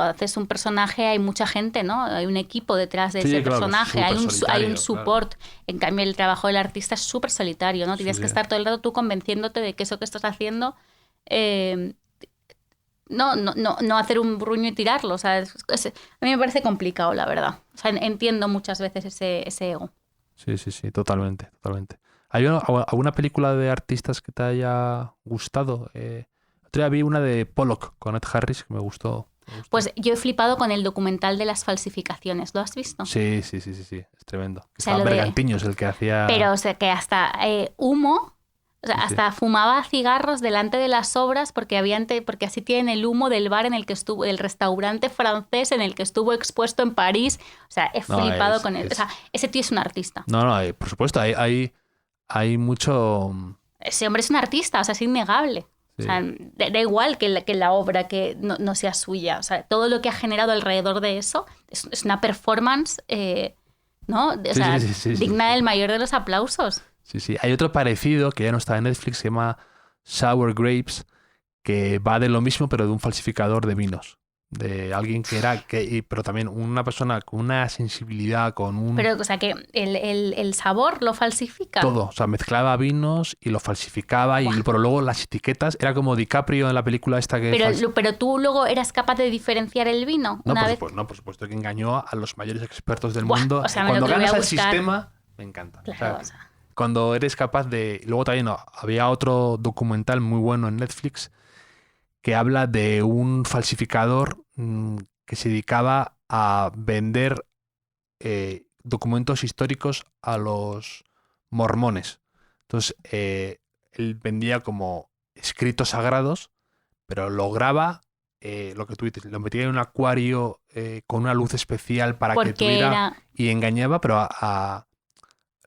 haces un personaje hay mucha gente, ¿no? Hay un equipo detrás de ese personaje, hay un support. Claro. En cambio, el trabajo del artista es súper solitario, ¿no? Tienes que estar todo el rato tú convenciéndote de que eso que estás haciendo no hacer un bruño y tirarlo. O sea, a mí me parece complicado, la verdad. O sea, entiendo muchas veces ese ego. Sí, totalmente. ¿Hay alguna película de artistas que te haya gustado? Otro día vi una de Pollock con Ed Harris que me gustó. Pues yo he flipado con el documental de las falsificaciones. ¿Lo has visto? Sí. Es tremendo. Estaba Bergantiños el que hacía... Pero, o sea, que hasta humo... O sea, hasta fumaba cigarros delante de las obras porque así tienen el humo del bar en el que estuvo, del restaurante francés en el que estuvo expuesto en París. O sea, he flipado con él. O sea, ese tío es un artista. No, por supuesto, hay mucho... Ese hombre es un artista, o sea, es innegable. Sí. O sea, da igual que la obra que no sea suya. O sea, todo lo que ha generado alrededor de eso es una performance, ¿no? O sea, digna del mayor de los aplausos. Sí. Hay otro parecido que ya no está en Netflix, se llama Sour Grapes, que va de lo mismo, pero de un falsificador de vinos. De alguien pero también una persona con una sensibilidad, con un... Pero, o sea, que el sabor lo falsifica. Todo, o sea, mezclaba vinos y lo falsificaba, pero luego las etiquetas, era como DiCaprio en la película esta que... Pero tú luego eras capaz de diferenciar el vino por supuesto que engañó a los mayores expertos del mundo. O sea, cuando ganas el sistema, me encanta. Claro, o sea, cuando eres capaz de... Luego también había otro documental muy bueno en Netflix que habla de un falsificador que se dedicaba a vender documentos históricos a los mormones. Entonces, él vendía como escritos sagrados, pero lograba lo que tú dices, lo metía en un acuario con una luz especial para que tuviera... Y engañaba, pero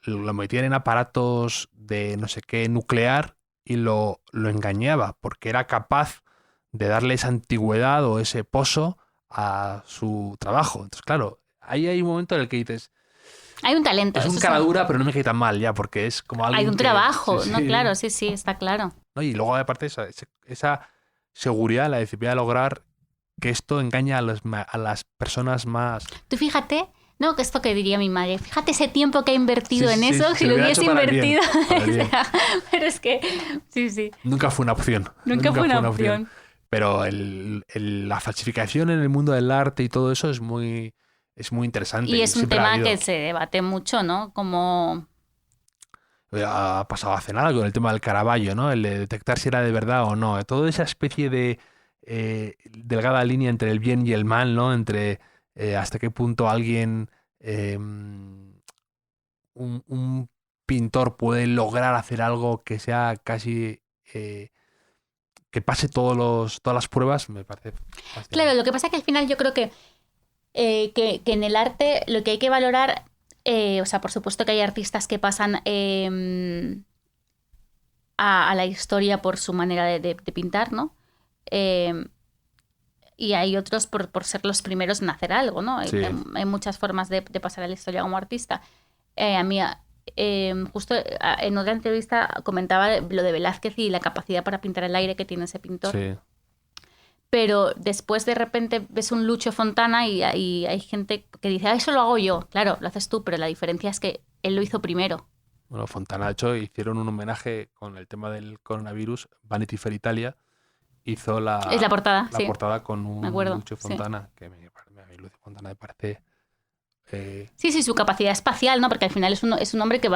lo metían en aparatos de no sé qué nuclear y lo engañaba porque era capaz de darle esa antigüedad o ese pozo a su trabajo. Entonces, claro, ahí hay un momento en el que dices... Hay un talento. Es un cara dura, pero no me cae tan mal ya, porque es como algo... Hay un trabajo, ¿no? Claro, sí, está claro. ¿No? Y luego, aparte, esa seguridad, la disciplina de lograr que esto engaña a las personas más... Tú fíjate... No, que esto que diría mi madre. Fíjate ese tiempo que ha invertido en eso, si lo hubiese invertido. Pero es que, sí. Nunca fue una opción. Nunca fue una opción. Pero la falsificación en el mundo del arte y todo eso es muy interesante. Y es un tema que se debate mucho, ¿no? Como... Ha pasado hace nada con el tema del Caravaggio, ¿no? El de detectar si era de verdad o no. Toda esa especie de delgada línea entre el bien y el mal, ¿no? Entre... hasta qué punto alguien, un pintor puede lograr hacer algo que sea casi, que pase todas las pruebas, me parece fascinante. Claro, lo que pasa es que al final yo creo que en el arte lo que hay que valorar, o sea, por supuesto que hay artistas que pasan a la historia por su manera de pintar, ¿no? Y hay otros por ser los primeros en hacer algo, ¿no? Sí. Hay muchas formas de pasar a la historia como artista. A mí, justo en otra entrevista comentaba lo de Velázquez y la capacidad para pintar el aire que tiene ese pintor. Sí. Pero después de repente ves un Lucio Fontana y hay gente que dice, eso lo hago yo. Claro, lo haces tú, pero la diferencia es que él lo hizo primero. Bueno, Fontana, de hecho, hicieron un homenaje con el tema del coronavirus, Vanity Fair Italia. Hizo la portada, portada con un Lucio Fontana, sí. Que a mí Lucio Fontana me parece Sí, su capacidad espacial, ¿no? Porque al final es un hombre que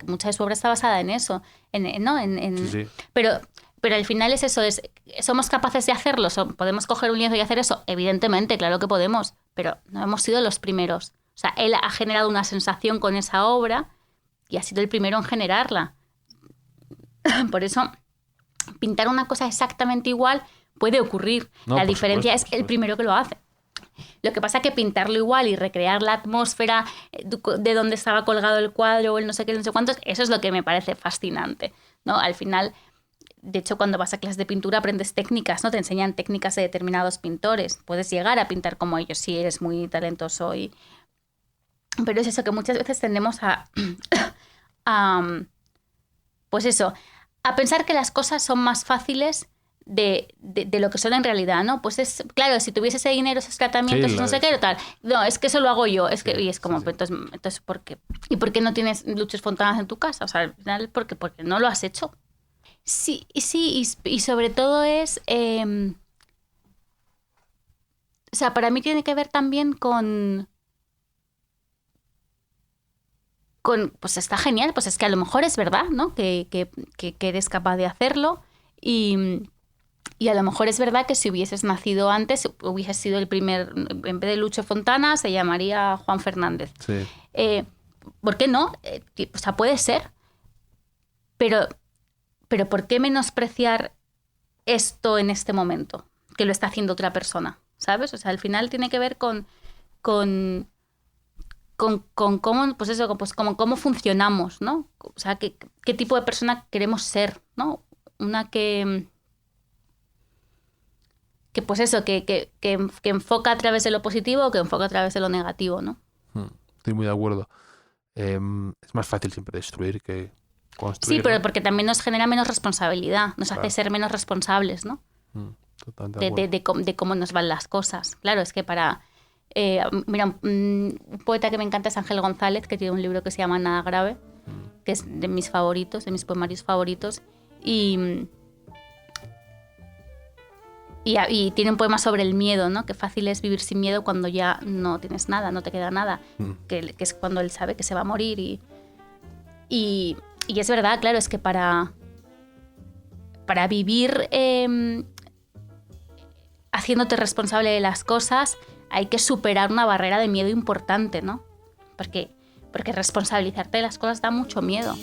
mucha de su obra está basada en eso, ¿no? Sí. Pero al final es eso, ¿somos capaces de hacerlo? ¿Podemos coger un lienzo y hacer eso? Evidentemente, claro que podemos, pero no hemos sido los primeros. O sea, él ha generado una sensación con esa obra y ha sido el primero en generarla. Por eso, pintar una cosa exactamente igual puede ocurrir. La diferencia es el primero que lo hace. Lo que pasa es que pintarlo igual y recrear la atmósfera de donde estaba colgado el cuadro o el no sé qué, no sé cuántos, eso es lo que me parece fascinante, ¿no? Al final, de hecho, cuando vas a clases de pintura aprendes técnicas, ¿no? Te enseñan técnicas de determinados pintores. Puedes llegar a pintar como ellos si eres muy talentoso. Pero es eso, que muchas veces tendemos pues eso, a pensar que las cosas son más fáciles de lo que son en realidad, ¿no? Pues claro, si tuviese ese dinero, esos tratamientos, no sé qué, tal. No, es que eso lo hago yo. Y es como, entonces, ¿por qué? ¿Y por qué no tienes luces fontanas en tu casa? O sea, al final, porque no lo has hecho. Sí, y sobre todo es... o sea, para mí tiene que ver también con... Pues está genial, pues es que a lo mejor es verdad, ¿no? Que eres capaz de hacerlo y a lo mejor es verdad que si hubieses nacido antes, hubieses sido el primer, en vez de Lucho Fontana, se llamaría Juan Fernández. Sí. ¿Por qué no? O sea, puede ser, pero ¿por qué menospreciar esto en este momento? Que lo está haciendo otra persona, ¿sabes? O sea, al final tiene que ver con cómo, pues eso, pues como cómo funcionamos, ¿no? O sea, qué tipo de persona queremos ser, ¿no? Una que pues eso, que enfoca a través de lo positivo o que enfoca a través de lo negativo, ¿no? Estoy muy de acuerdo. Es más fácil siempre destruir que construir. Sí, pero porque también nos genera menos responsabilidad, nos hace ser menos responsables, ¿no? Totalmente de cómo nos van las cosas. Claro, es que mira, un poeta que me encanta es Ángel González, que tiene un libro que se llama Nada Grave, que es de mis favoritos, de mis poemarios favoritos, y tiene un poema sobre el miedo, ¿no? Qué fácil es vivir sin miedo cuando ya no tienes nada, no te queda nada, que es cuando él sabe que se va a morir y es verdad, claro, es que para vivir haciéndote responsable de las cosas hay que superar una barrera de miedo importante, ¿no? Porque responsabilizarte de las cosas da mucho miedo.